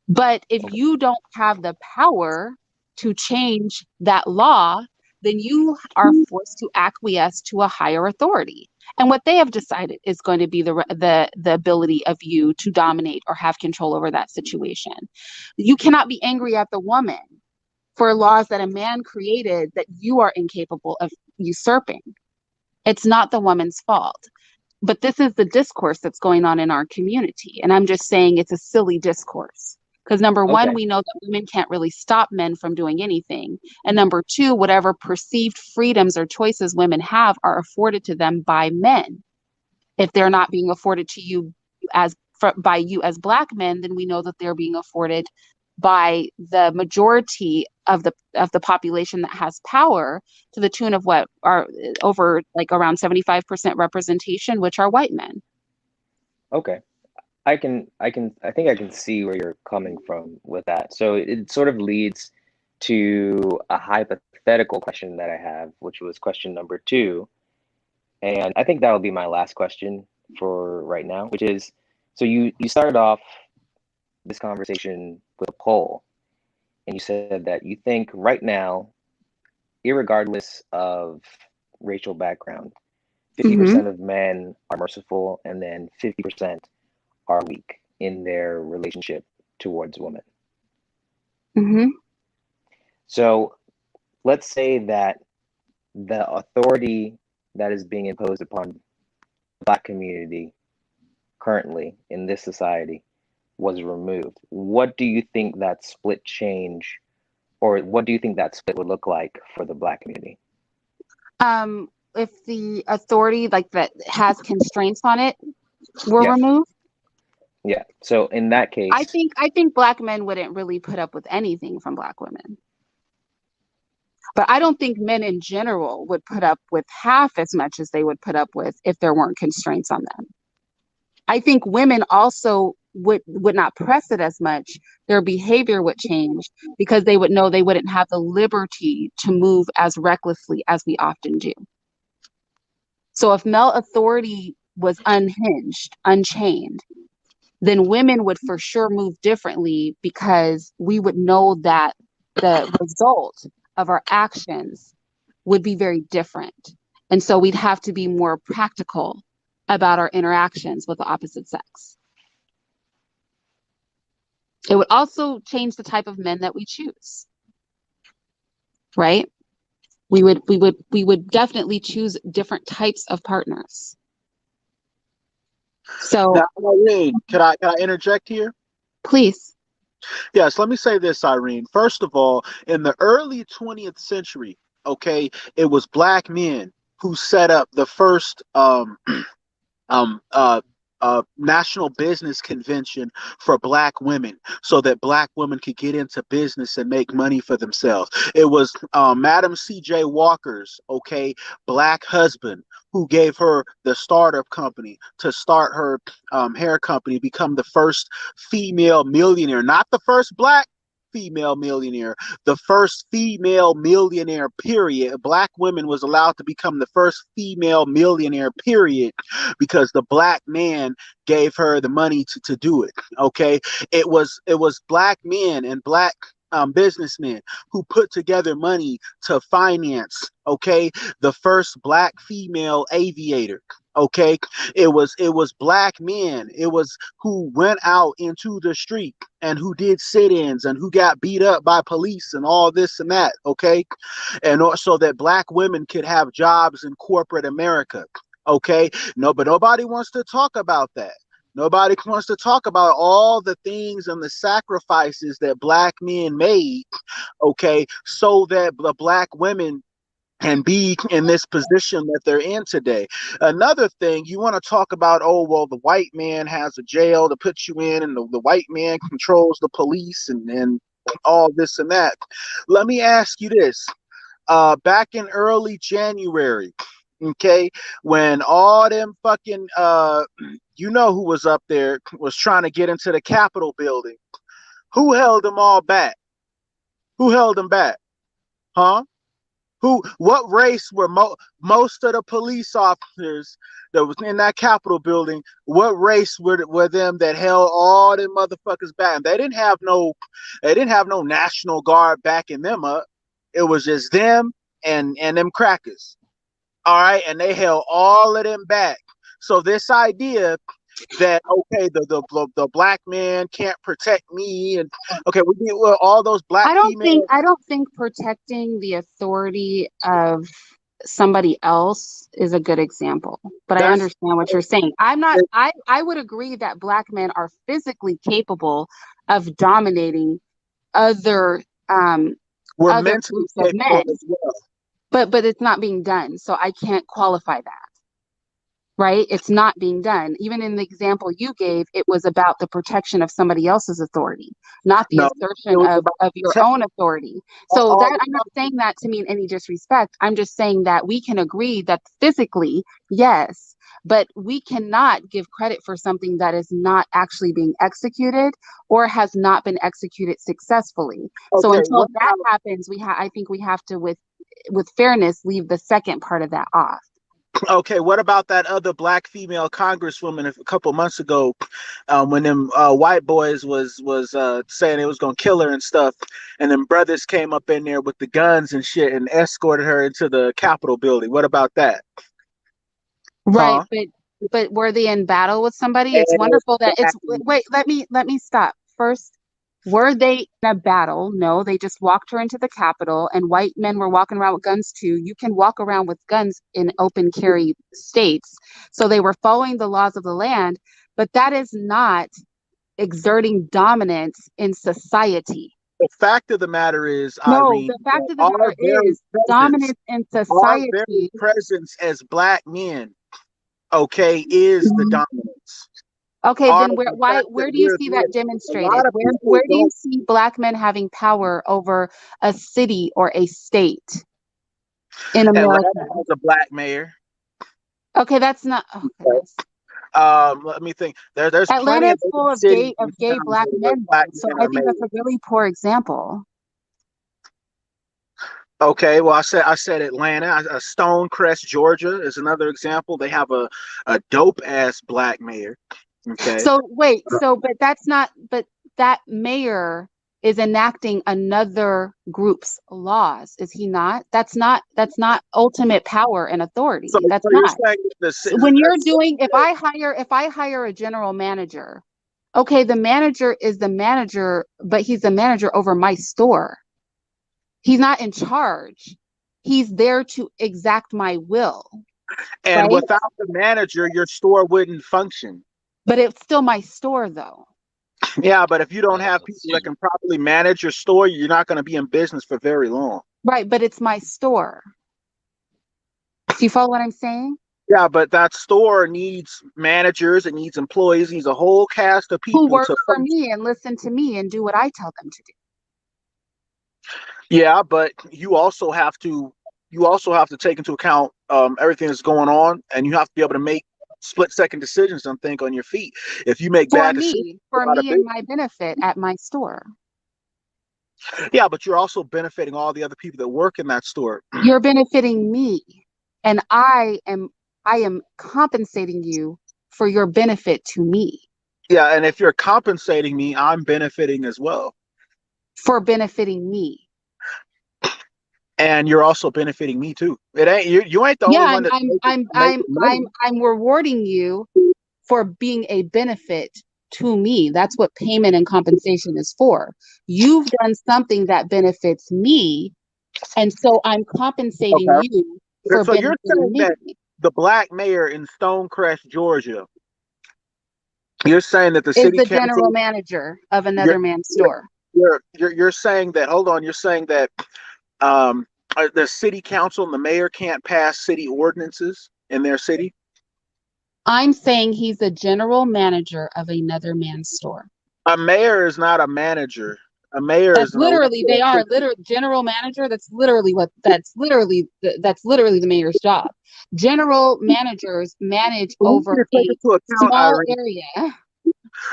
But if Okay. you don't have the power to change that law, then you are forced to acquiesce to a higher authority. And what they have decided is going to be the ability of you to dominate or have control over that situation. You cannot be angry at the woman for laws that a man created that you are incapable of usurping. It's not the woman's fault. But this is the discourse that's going on in our community. And I'm just saying it's a silly discourse. Because number one, Okay. we know that women can't really stop men from doing anything. And number two, whatever perceived freedoms or choices women have are afforded to them by men. If they're not being afforded to you by you as Black men, then we know that they're being afforded by the majority of the population that has power, to the tune of what are over like around 75% representation, which are white men. Okay. I think I can see where you're coming from with that. So it sort of leads to a hypothetical question that I have, which was question number two. And I think that will be my last question for right now, which is, so you started off this conversation with a poll, and you said that you think right now, irregardless of racial background, Mm-hmm. 50% of men are merciful and then 50% are weak in their relationship towards women. Mm-hmm. So let's say that the authority that is being imposed upon the Black community currently in this society was removed. What do you think that split change, or what do you think that split would look like for the Black community? If the authority like that has constraints on it were Yes. removed, Yeah. So in that case, I think Black men wouldn't really put up with anything from Black women. But I don't think men in general would put up with half as much as they would put up with if there weren't constraints on them. I think women also would not press it as much. Their behavior would change because they would know they wouldn't have the liberty to move as recklessly as we often do. So if male authority was unhinged, unchained, then women would for sure move differently because we would know that the result of our actions would be very different. And so we'd have to be more practical about our interactions with the opposite sex. It would also change the type of men that we choose, right? We would definitely choose different types of partners. So Now, Irene, can I interject here? please. Yes, let me say this, Irene. First of all, in the early 20th century, okay, it was black men who set up the first um, uh, national business convention for black women so that black women could get into business and make money for themselves. It was Madam C.J. Walker's, okay, black husband who gave her the startup company to start her hair company, become the first female millionaire, not the first black female millionaire, the first female millionaire, period. Black women was allowed to become the first female millionaire, period, because the black man gave her the money to do it. Okay. It was black men and black businessmen who put together money to finance, okay, the first black female aviator. Okay, it was black men. It was who went out into the street and who did sit-ins and who got beat up by police and all this and that. Okay, and so that black women could have jobs in corporate America. Okay, no, but nobody wants to talk about that. Nobody wants to talk about all the things and the sacrifices that black men made, okay, so that the black women can be in this position that they're in today. Another thing, you want to talk about, oh, well, the white man has a jail to put you in, and the white man controls the police and all this and that. Let me ask you this. Back in early January, okay, when all them fucking you know who was up there was trying to get into the Capitol building. Who held them all back? Who held them back? Huh? What race were most of the police officers that was in that Capitol building? What race were them that held all them motherfuckers back? And they didn't have no National Guard backing them up. It was just them and them crackers. All right, and they held all of them back. So this idea that, okay, the black man can't protect me, and okay, we need, well, all those black females. I don't think protecting the authority of somebody else is a good example, but I That's understand what you're saying. I would agree that black men are physically capable of dominating other we're other mentally groups of capable men, as well. but it's not being done. So I can't qualify that. Right? It's not being done. Even in the example you gave, it was about the protection of somebody else's authority, not the No, it assertion was of, about of your own authority. So all that the I'm not saying that to mean any disrespect. I'm just saying that we can agree that physically, yes, but we cannot give credit for something that is not actually being executed or has not been executed successfully. So okay. until that happens, I think we have to, with fairness, leave the second part of that off. Okay, what about that other black female congresswoman a couple months ago, when them white boys was saying it was gonna kill her and stuff, and then brothers came up in there with the guns and shit and escorted her into the Capitol building? What about that? Right, Huh? but were they in battle with somebody? It's wonderful that it's wait, let me stop. First, were they in a battle? No, they just walked her into the Capitol, and white men were walking around with guns too. You can walk around with guns in open carry states. So they were following the laws of the land, but that is not exerting dominance in society. The fact of the matter is, No, Irene, the fact that of the matter is dominance in our very society. presence as black men, okay, is the dominance. Okay, Our then the fact that where do you we're see there, that a demonstrated? lot of Where people do you don't. see black men having power over a city or a state in Atlanta America? has a black mayor. Okay, that's not. Oh goodness. Let me think. There's Atlanta plenty of is full other of cities and gay towns black where men black though. So men I are think that's made. a really poor example. Okay, well, I said Atlanta. Stonecrest, Georgia, is another example. They have a dope ass black mayor. Okay. So wait, but that's not, but that mayor is enacting another group's laws, is he not? That's not ultimate power and authority. That's So you're not. saying So when you're doing, if I hire a general manager, okay, the manager is the manager, but he's the manager over my store. He's not in charge. He's there to exact my will, And right? without the manager, your store wouldn't function. But it's still my store, though. Yeah, but if you don't Well, have people that can properly manage your store, you're not going to be in business for very long. Right, but it's my store. Do you follow what I'm saying? Yeah, but that store needs managers, it needs employees, it needs a whole cast of Who people work to for function. me and listen to me and do what I tell them to do. Yeah, but you also have to take into account everything that's going on, and you have to be able to make split-second decisions and think on your feet. If you make bad decisions For about a me and business, my benefit at my store. yeah, but you're also benefiting all the other people that work in that store. You're benefiting me, and I am compensating you for your benefit to me, Yeah, and if you're compensating me, I'm benefiting as well. for benefiting me. And you're also benefiting me too. It ain't you ain't the only Yeah, one that's I'm making money. I'm rewarding you for being a benefit to me. That's what payment and compensation is for. You've done something that benefits me, and so I'm compensating Okay. you for So you're benefiting saying me. that the black mayor in Stonecrest, Georgia, you're saying that the Is city the general council, manager of you're another man's store. you're saying that, hold on, you're saying that um the city council and the mayor can't pass city ordinances in their city? I'm saying he's the general manager of another man's store. A mayor is not a manager. A mayor That's is an literally, elected they are official. literal general manager. That's literally the mayor's job. General managers manage We need over to take a into account, small Irene. area.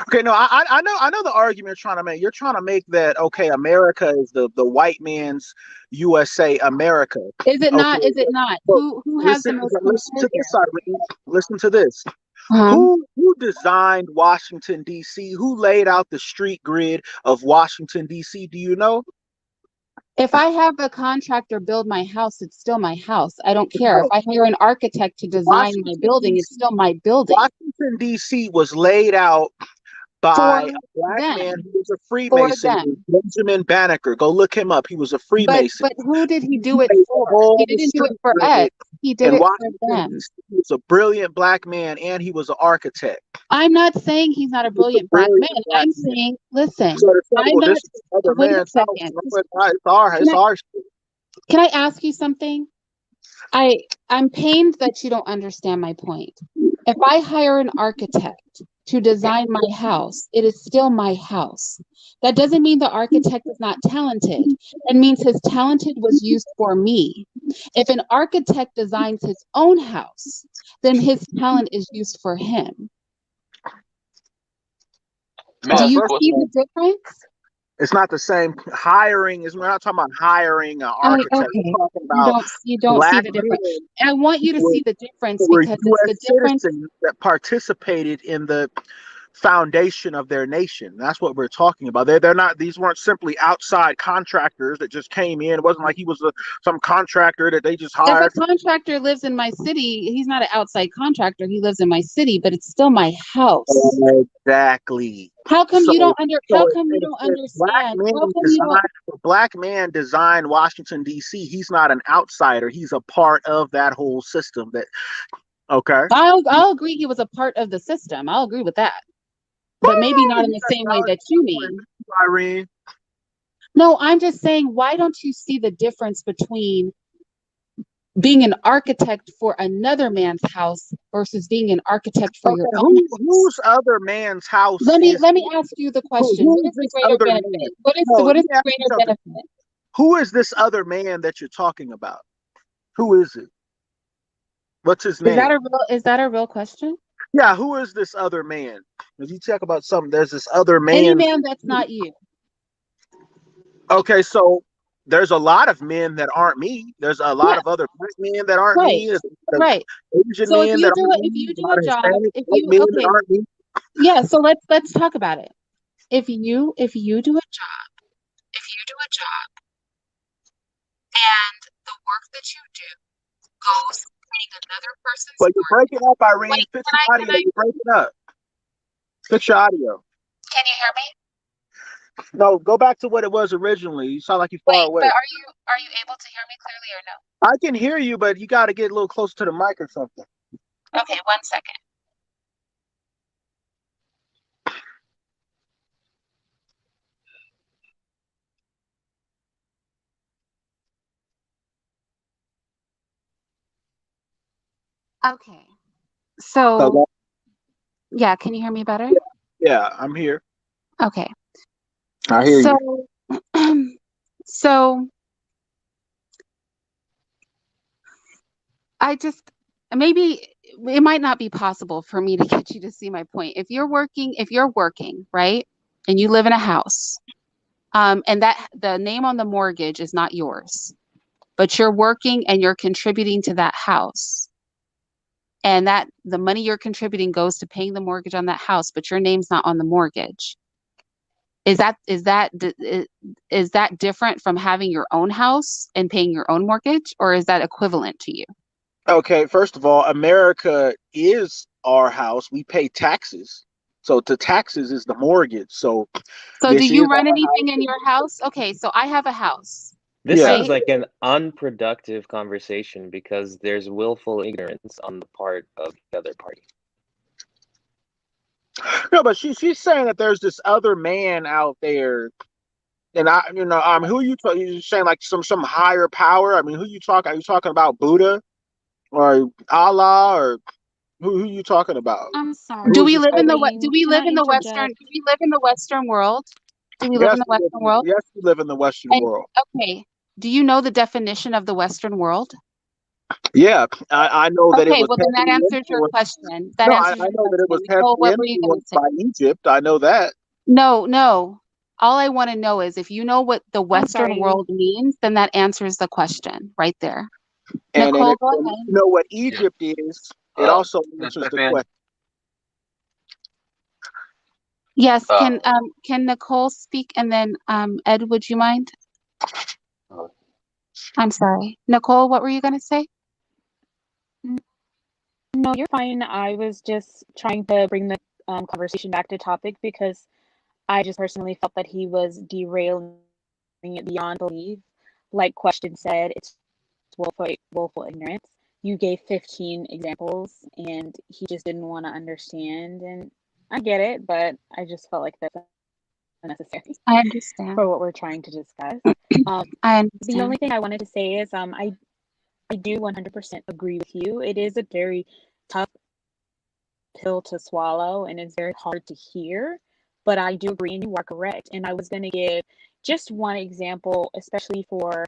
Okay, no, I know the argument you're trying to make. You're trying to make that, okay, America is the white man's USA America. Is it Okay, not? Is it not? so Who has the most listen control to here? this, Irene. Listen to this. Um, Who designed Washington D.C.? Who laid out the street grid of Washington D.C.? Do you know? if I have a contractor build my house, it's still my house. I don't care. If No. I hire an architect to design my Washington building, it's D.C. still my building. Washington D.C. was laid out by For a black man them. who was a For Freemason, them. Benjamin Banneker. Go look him up. He was a Freemason. But who did he He do it made the for? He whole didn't do it street for us. grid He did in it for Washington, them. D.C. He was a brilliant black man, and he was an architect. I'm not saying he's not a He was a brilliant black man. brilliant black I'm man. saying, listen, So to say, I'm well, not, this is other wait a man's house. second. No, it's not. It's Can I, our shit. can I ask you something? I'm pained that you don't understand my point. If I hire an architect to design my house, it is still my house. That doesn't mean the architect is not talented. It means his talented was used for me. If an architect designs his own house, then his talent is used for him. Do you First of see all, the difference? it's not the same. Hiring is, we're not talking about hiring an architect. Okay. We're talking about You don't see black the difference. men And I want you to who see the difference were because it's the U.S. difference. citizens that participated in the foundation of their nation. That's what we're talking about. They're not. These weren't simply outside contractors that just came in. It wasn't like he was some contractor that they just If a hired. contractor lives in my city, he's not an outside contractor. He lives in my city, but it's still my house. Exactly. How come So, you don't under so how come you if don't black understand? man How come you designed, don't if a black man designed Washington D.C., he's not an outsider. He's a part of that whole system. That okay. I'll agree he was a part of the system. I'll agree with that. But maybe not in the same way that you mean. Irene. No, I'm just saying, why don't you see the difference between being an architect for another man's house versus being an architect for your Okay, own house? whose other man's house is? Let me ask you the question. What Who's is the this greater other man? benefit? No, What let is me the ask you greater something. benefit? Who is this other man that you're talking about? Who is it? What's his name? Is that a real question? Yeah, who is this other man? If you talk about something, there's this other Any man. man that's not you. Okay, so there's a lot of men that aren't me. There's a lot Yeah, of other black men that aren't right. me. There's a lot of Right. Asian So men that aren't if me. you A do lot a of job, Hispanic if white you men that okay, aren't me. yeah, so let's talk about it. If you do a job, if you do a job and the work that you do goes paying another person's But you're work. breaking up, Irene. Wait, Fix your audio. You're breaking up. Fix your audio. can you hear me? No, go back to what it was originally. You sound like you're far Wait, but away. are you able to hear me clearly or I can hear you, but you got to get a little closer to the mic or something. no? Okay, 1 second. Okay. So, Hello? yeah, can you hear me better? Yeah, I'm here. Okay. I hear you. So, so I just maybe it might not be possible for me to get you to see my point. If you're working, right, and you live in a house, and that the name on the mortgage is not yours, but you're working and you're contributing to that house, and that the money you're contributing goes to paying the mortgage on that house, but your name's not on the mortgage. Is that different from having your own house and paying your own mortgage, or is that equivalent to you? Okay, first of all, America is our house. We pay taxes. So the taxes is the mortgage. So So do this is you run our anything in house. your house? Okay, so I have a house, This Yeah. seems right? like an unproductive conversation because there's willful ignorance on the part of the other party. No, but she's saying that there's this other man out there, and who are you talking? You're saying like some higher power. I mean, who you talking? Are you talking about Buddha or Allah or who you talking about? I'm Do Who is sorry, we this live in other? Irene. Can I Western, interject? do we live in the Western world? Do we live in Yes, the Western world? we live in the Western And world. okay, do you know the definition of the Western world? Yeah, I know that it Okay, was well then that heavily answers your influenced. question. That No, answers I your know that it was question. Nicole, heavily what were you going to influenced say? by Egypt. I know that. No, no. All I want to know is if you know what the I'm Western sorry. world means, then that answers the question right there. And Nicole, go if ahead. you know what Egypt is, it Uh, also answers the question. Yes, uh, can Nicole speak and then Ed, would you mind? I'm sorry. Nicole, what were you going to say? N- No, you're fine. I was just trying to bring the conversation back to topic because I just personally felt that he was derailing it beyond belief. Like question said, it's willful ignorance. You gave 15 examples and he just didn't want to understand. And I get it, but I just felt like that's unnecessary I understand. for what we're trying to discuss. I The only understand. thing I wanted to say is I do 100% agree with you. It is a very tough pill to swallow and it's very hard to hear, but I do agree and you are correct. And I was going to give just one example, especially for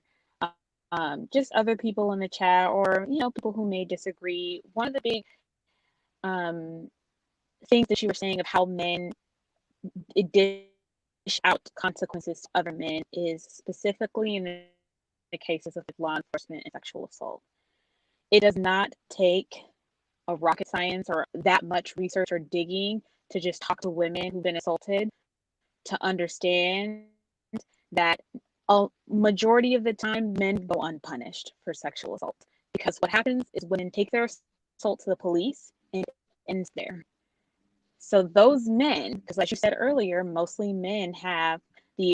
just other people in the chat or, people who may disagree. One of the big um, things that you were saying of how men dish out consequences to other men is specifically in the cases of law enforcement and sexual assault. It does not take a rocket science or that much research or digging to just talk to women who've been assaulted to understand that a majority of the time men go unpunished for sexual assault because what happens is women take their assault to the police and it ends there. So those men, because like you said earlier, mostly men have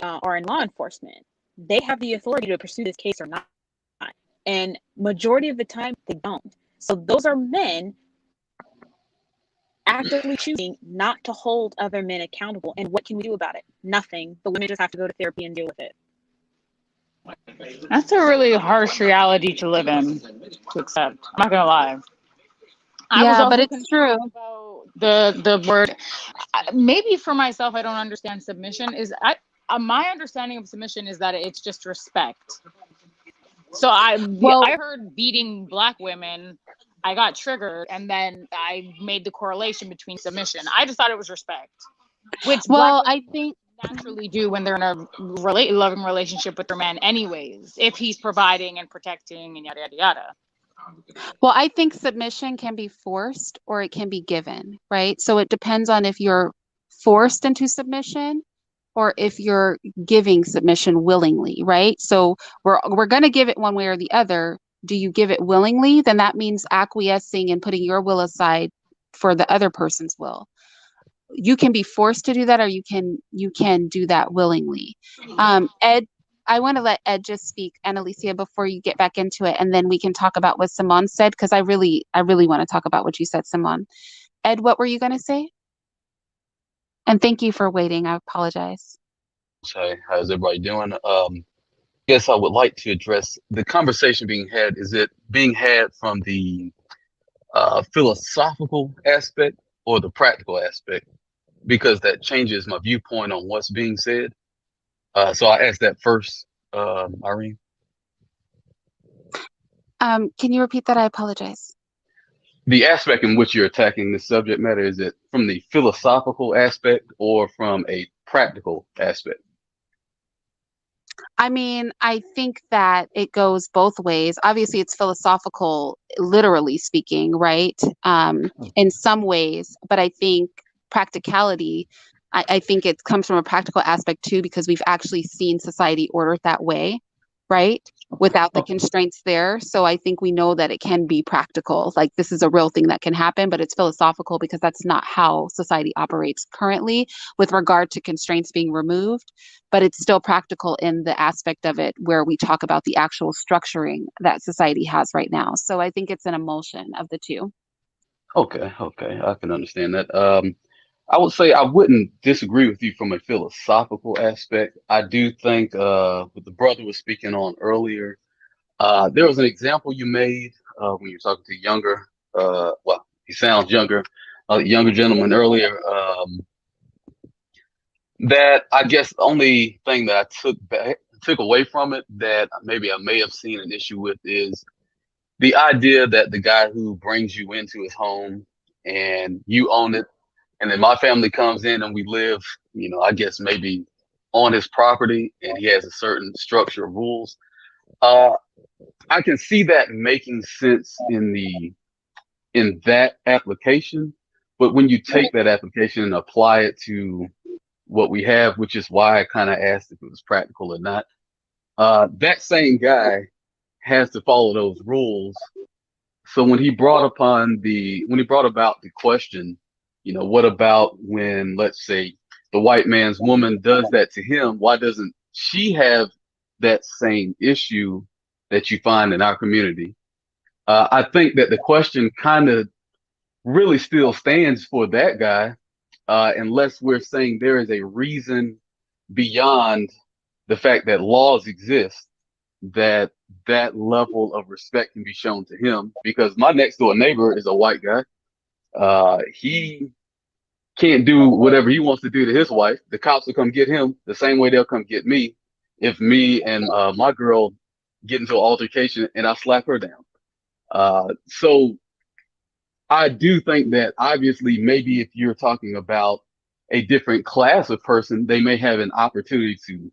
are in law enforcement. They have the authority to pursue this case or not. And majority of the time they don't. So those are men actively choosing not to hold other men accountable. And what can we do about it? Nothing. The women just have to go to therapy and deal with it. That's a really harsh reality to live in, to accept. I'm not gonna lie. I was Yeah, but also it's true. concerned about the word. Maybe for myself, I don't understand submission. My understanding of submission is that it's just respect. So Well, I heard beating black women. I got triggered, and then I made the correlation between submission. I just thought it was respect, which black well, women I think naturally do when they're in a loving relationship with their man, anyways. If he's providing and protecting and yada yada yada. well, I think submission can be forced or it can be given, right? So it depends on if you're forced into submission or if you're giving submission willingly, right? So we're going to give it one way or the other. Do you give it willingly? Then that means acquiescing and putting your will aside for the other person's will. you can be forced to do that, or you can do that willingly. Ed, I want to let Ed just speak, and Alicia, before you get back into it, and then we can talk about what Simone said, because I really want to talk about what you said, Simone. Ed, what were you going to say? And thank you for waiting. I apologize. Hey, how's everybody doing? Guess I would like to address the conversation being had. Is it being had from the philosophical aspect or the practical aspect? Because that changes my viewpoint on what's being said. So I asked that first, Irene. Can you repeat that? I apologize. The aspect in which you're attacking the subject matter, is it from the philosophical aspect or from a practical aspect? I mean, I think that it goes both ways. Obviously, it's philosophical, literally speaking, right? In some ways, but I think practicality, I think it comes from a practical aspect too, because we've actually seen society ordered that way, right? Without the constraints there. So I think we know that it can be practical. Like, this is a real thing that can happen, but it's philosophical because that's not how society operates currently with regard to constraints being removed. But it's still practical in the aspect of it where we talk about the actual structuring that society has right now. So I think it's an emulsion of the two. Okay, I can understand that. I would say I wouldn't disagree with you from a philosophical aspect. I do think what the brother was speaking on earlier, there was an example you made when you were talking to well, he sounds younger, younger gentleman earlier. That I guess the only thing that I took away from it that maybe I may have seen an issue with is the idea that the guy who brings you into his home and you own it, and then my family comes in and we live, I guess maybe on his property, and he has a certain structure of rules. I can see that making sense in that application, but when you take that application and apply it to what we have, which is why I kind of asked if it was practical or not, that same guy has to follow those rules. So when he brought about the question, what about when, let's say, the white man's woman does that to him? Why doesn't she have that same issue that you find in our community? I think that the question kind of really still stands for that guy, unless we're saying there is a reason beyond the fact that laws exist, that level of respect can be shown to him. Because my next door neighbor is a white guy. He can't do whatever he wants to do to his wife. The cops will come get him the same way they'll come get me if me and my girl get into an altercation and I slap her down. So I do think that obviously maybe if you're talking about a different class of person, they may have an opportunity to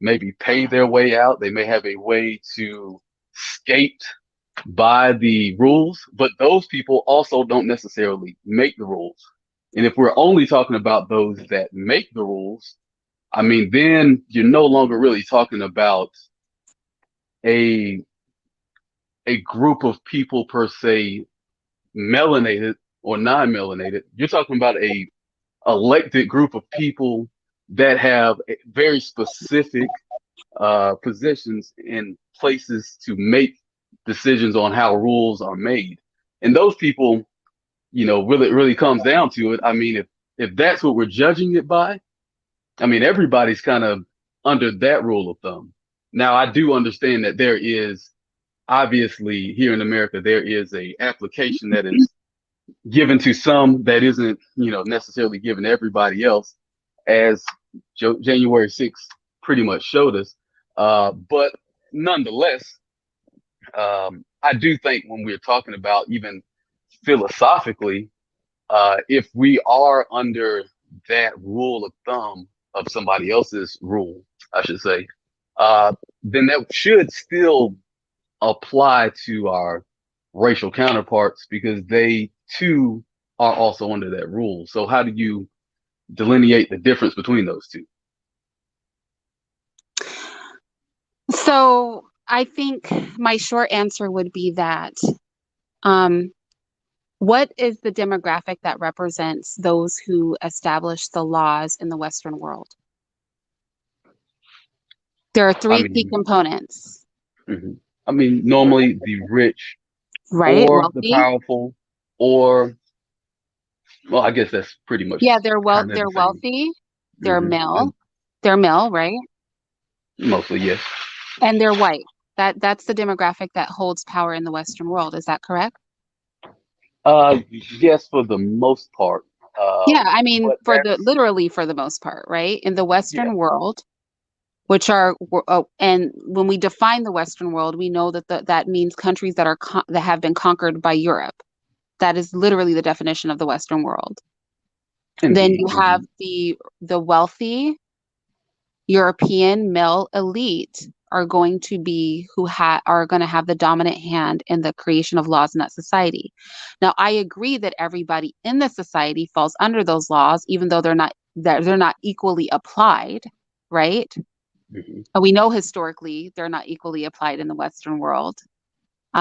maybe pay their way out. They may have a way to skate by the rules, but those people also don't necessarily make the rules. And if we're only talking about those that make the rules, I mean, then you're no longer really talking about a group of people per se, melanated or non-melanated. You're talking about a elected group of people that have very specific positions in places to make decisions on how rules are made. And those people, really comes down to it. I mean, if that's what we're judging it by, I mean, everybody's kind of under that rule of thumb. Now, I do understand that there is obviously here in America, there is a application that is given to some that isn't, necessarily given to everybody else, as January 6th pretty much showed us. But nonetheless, I do think when we're talking about even philosophically, if we are under that rule of thumb of somebody else's rule, I should say, then that should still apply to our racial counterparts because they too are also under that rule. So how do you delineate the difference between those two? So I think my short answer would be that um, What is the demographic that represents those who establish the laws in the Western world? There are I three key mean, components, mhm. I mean, normally the rich right? or the Wealthy. powerful, or well, I guess that's pretty much Yeah, kind of the they're same. wealthy, they're Hmm. male, And right? mostly, yes. And they're white. That's the demographic that holds power in the Western world. Is that correct? Yes, for the most part. Yeah, I mean, But that's literally for the most part, right? In the yeah. Western world, which are and when we define the Western world, we know that that means countries that that have been conquered by Europe. That is literally the definition of the Western world. Then Indeed. you have the wealthy European male elite are going to be are going to have the dominant hand in the creation of laws in that society. Now, I agree that everybody in the society falls under those laws, even though they're not equally applied, right? Hmm. And we know historically they're not equally applied in the Western world.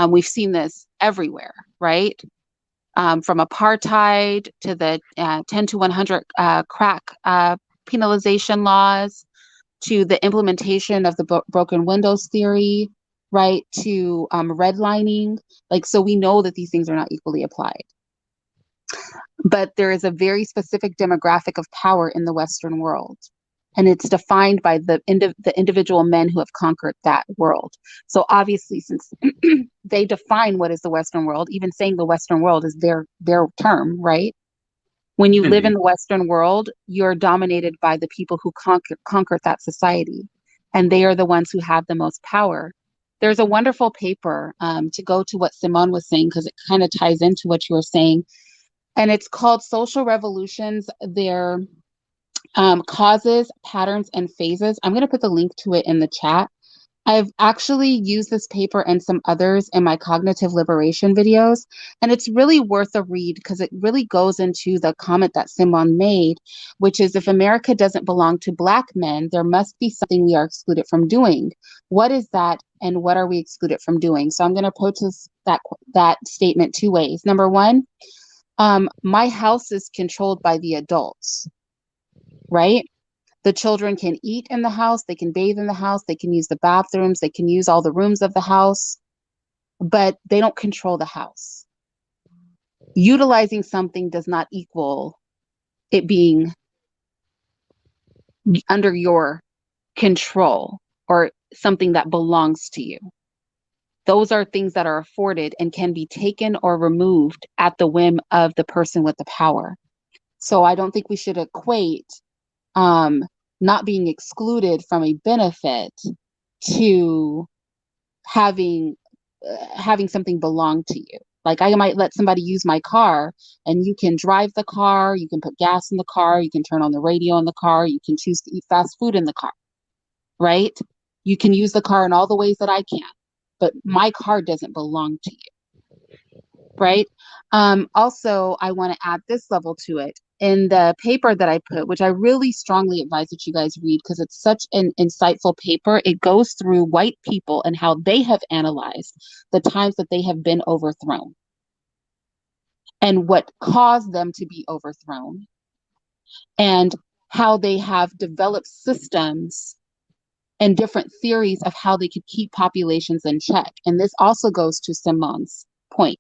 We've seen this everywhere, right? From apartheid to the 10 to 100 crack penalization laws to the implementation of the broken windows theory, right? To redlining. Like, so we know that these things are not equally applied. But there is a very specific demographic of power in the Western world. And it's defined by the individual men who have conquered that world. So obviously, since they define what is the Western world, even saying the Western world is their term, right? When you live in Indeed. the Western world, you're dominated by the people who conquered that society, and they are the ones who have the most power. There's a wonderful paper to go to what Simone was saying because it kind of ties into what you were saying, and it's called Social Revolutions, Their Causes, Patterns, and Phases. I'm going to put the link to it in the chat. I've actually used this paper and some others in my cognitive liberation videos, and it's really worth a read because it really goes into the comment that Simon made, which is if America doesn't belong to Black men, there must be something we are excluded from doing. What is that, and what are we excluded from doing? So I'm going to protest that statement two ways. Number one, my house is controlled by the adults, right? The children can eat in the house, they can bathe in the house, they can use the bathrooms, they can use all the rooms of the house, but they don't control the house. Utilizing something does not equal it being under your control or something that belongs to you. Those are things that are afforded and can be taken or removed at the whim of the person with the power. So I don't think we should equate not being excluded from a benefit to having something belong to you. Like I might let somebody use my car and you can drive the car, you can put gas in the car, you can turn on the radio in the car, you can choose to eat fast food in the car, right? You can use the car in all the ways that I can, but my car doesn't belong to you, right? Also, I want to add this level to it. In the paper that I put, which I really strongly advise that you guys read because it's such an insightful paper, it goes through white people and how they have analyzed the times that they have been overthrown and what caused them to be overthrown and how they have developed systems and different theories of how they could keep populations in check. And this also goes to Simon's point.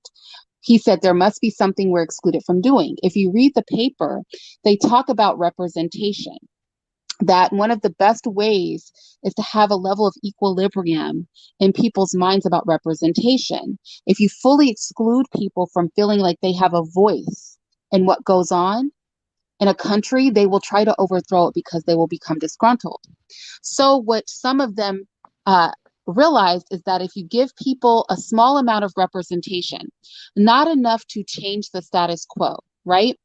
He said there must be something we're excluded from doing. If you read the paper, they talk about representation, that one of the best ways is to have a level of equilibrium in people's minds about representation. If you fully exclude people from feeling like they have a voice in what goes on in a country, they will try to overthrow it because they will become disgruntled. So what some of them realized is that if you give people a small amount of representation, not enough to change the status quo, right?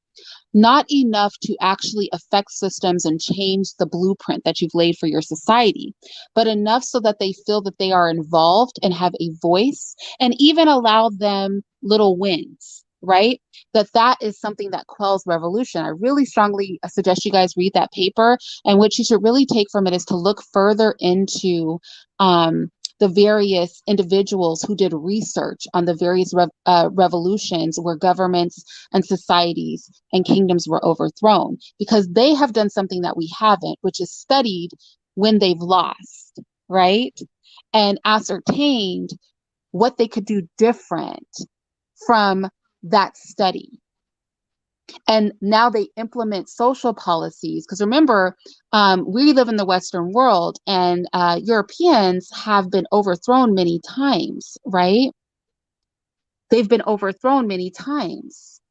Not enough to actually affect systems and change the blueprint that you've laid for your society, but enough so that they feel that they are involved and have a voice and even allow them little wins, right? That is something that quells revolution. I really strongly suggest you guys read that paper. And what you should really take from it is to look further into the various individuals who did research on the various revolutions where governments and societies and kingdoms were overthrown, because they have done something that we haven't, which is studied when they've lost, right? And ascertained what they could do different from that study. And now they implement social policies. Because remember, we live in the Western world, and Europeans have been overthrown many times, right? They've been overthrown many times.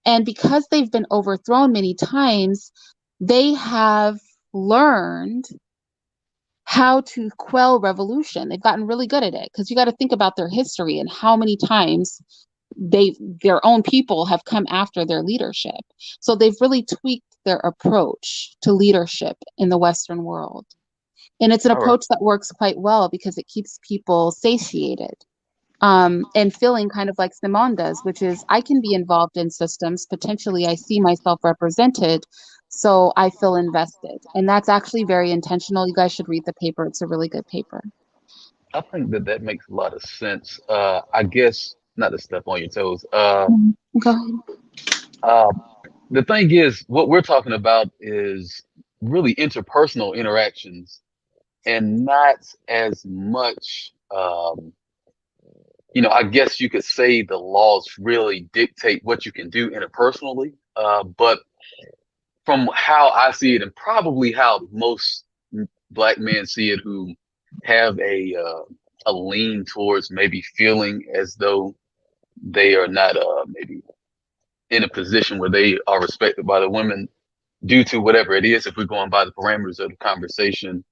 And because they've been overthrown many times, they have learned how to quell revolution. They've gotten really good at it, because you got to think about their history and how many times their own people have come after their leadership. So they've really tweaked their approach to leadership in the Western world. And it's an All right. approach that works quite well because it keeps people satiated, and feeling kind of like Simone does, which is, I can be involved in systems. Potentially, I see myself represented, so I feel invested. And that's actually very intentional. You guys should read the paper. It's a really good paper. I think that that makes a lot of sense. I guess not to step on your toes. Go ahead. Uh, the thing is, what we're talking about is really interpersonal interactions and not as much, I guess you could say the laws really dictate what you can do interpersonally. But from how I see it, and probably how most black men see it who have a lean towards maybe feeling as though they are not maybe in a position where they are respected by the women due to whatever it is, if we're going by the parameters of the conversation,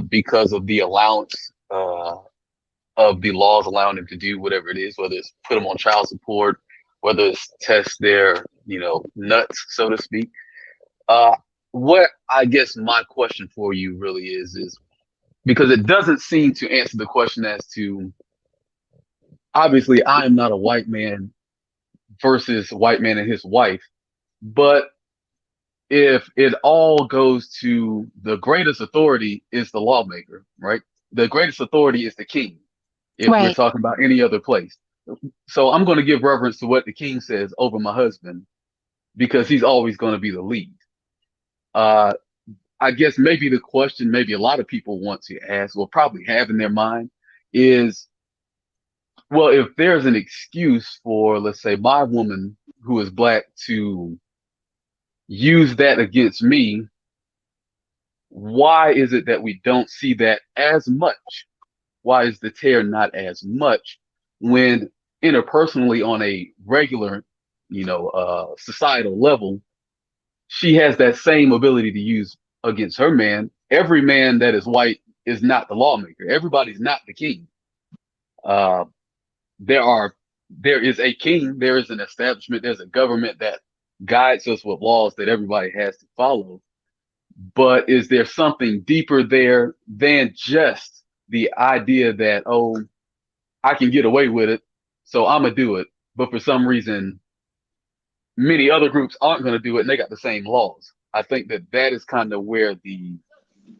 because of the allowance of the laws allowing them to do whatever it is, whether it's put them on child support, whether it's test their, nuts, so to speak. Uh, what I guess my question for you really is because it doesn't seem to answer the question as to, obviously, I am not a white man versus a white man and his wife, but if it all goes to the greatest authority is the lawmaker, right? The greatest authority is the king, if we're Right. talking about any other place. So I'm going to give reverence to what the king says over my husband because he's always going to be the lead. Uh, I guess maybe the question, maybe a lot of people want to ask, or probably have in their mind, is, well, if there's an excuse for, let's say, my woman who is black to use that against me, why is it that we don't see that as much? Why is the tear not as much when interpersonally on a regular, societal level, she has that same ability to use against her man. Every man that is white is not the lawmaker. Everybody's not the king. Uh, there are, there is a king, there is an establishment, there's a government that guides us with laws that everybody has to follow. But is there something deeper there than just the idea that, oh, I can get away with it, so I'm gonna do it. But for some reason, many other groups aren't gonna do it, and they got the same laws. I think that that is kind of where the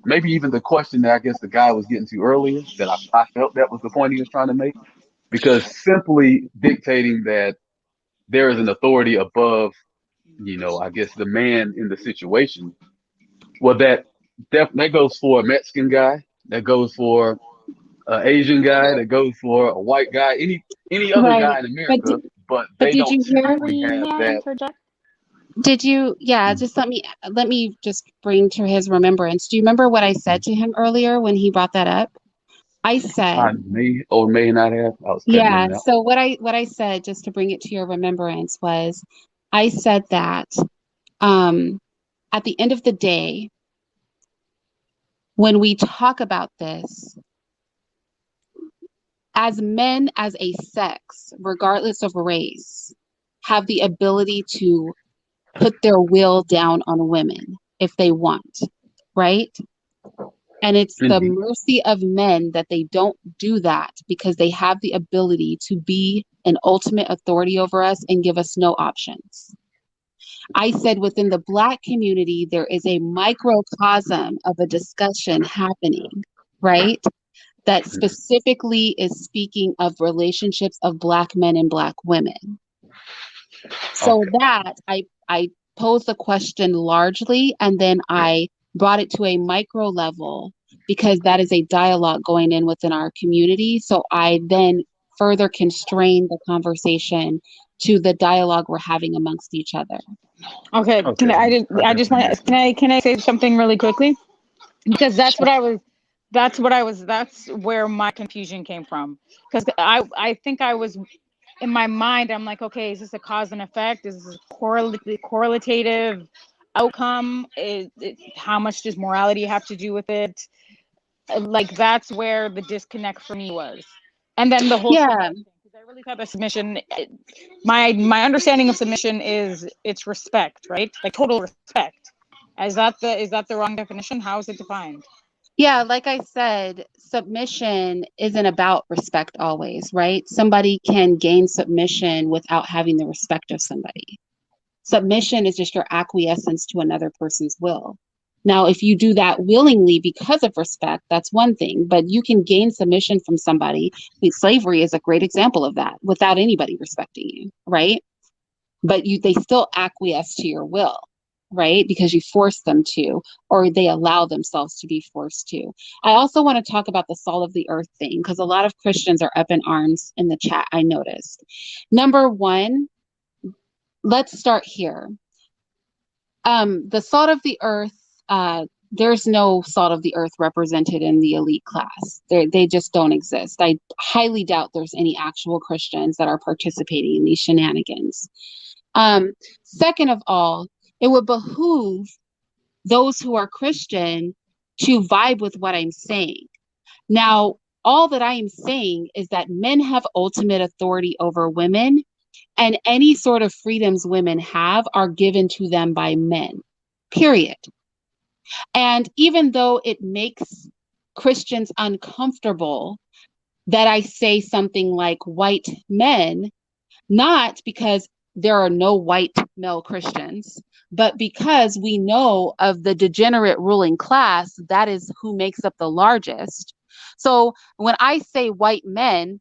maybe even the question that I guess the guy was getting to earlier, that I felt that was the point he was trying to make, because simply dictating that there is an authority above, I guess the man in the situation. Well, that goes for a Mexican guy, that goes for an Asian guy, that goes for a white guy, any other Right. guy in But America, but but they did don't you hear? typically Irene, have may I that. interject? Did you? Yeah. Just let me just bring to his remembrance. Do you remember what I said to him earlier when he brought that up? I said, I may or may not have. I was cutting in yeah. and out. So what I said, just to bring it to your remembrance, was I said that um, at the end of the day, when we talk about this, as men, as a sex, regardless of race, have the ability to put their will down on women if they want, right? And it's the Indeed. mercy of men that they don't do that because they have the ability to be an ultimate authority over us and give us no options. I said within the Black community, there is a microcosm of a discussion happening, right? that specifically is speaking of relationships of Black men and Black women. So Okay. that I posed the question largely, and then I brought it to a micro level because that is a dialogue going in within our community. So I then further constrained the conversation to the dialogue we're having amongst each other. Okay, Okay. can I, I just want understand. can I say something really quickly? Because that's what I was that's where my confusion came from. Because I think I was in my mind, I'm like, okay, is this a cause and effect? Is this a correlative outcome? How much does morality have to do with it? Like that's where the disconnect for me was. And then the whole Yeah, submission, because I really thought that submission, my understanding of submission is it's respect, right? Like total respect. Is that the wrong definition? How is it defined? yeah, like I said, submission isn't about respect always, right? Somebody can gain submission without having the respect of somebody. Submission is just your acquiescence to another person's will. Now, if you do that willingly because of respect, that's one thing, but you can gain submission from somebody. Slavery is a great example of that without anybody respecting you, right? But they still acquiesce to your will, right? Because you force them to, or they allow themselves to be forced to. I also want to talk about the salt of the earth thing because a lot of Christians are up in arms in the chat, I noticed. Number one, let's start here. The salt of the earth, there's no salt of the earth represented in the elite class. They just don't exist. I highly doubt there's any actual Christians that are participating in these shenanigans. Second of all, it would behoove those who are Christian to vibe with what I'm saying. Now, all that I am saying is that men have ultimate authority over women, and any sort of freedoms women have are given to them by men, period. And even though it makes Christians uncomfortable that I say something like white men, not because there are no white male Christians, but because we know of the degenerate ruling class, that is who makes up the largest. So when I say white men,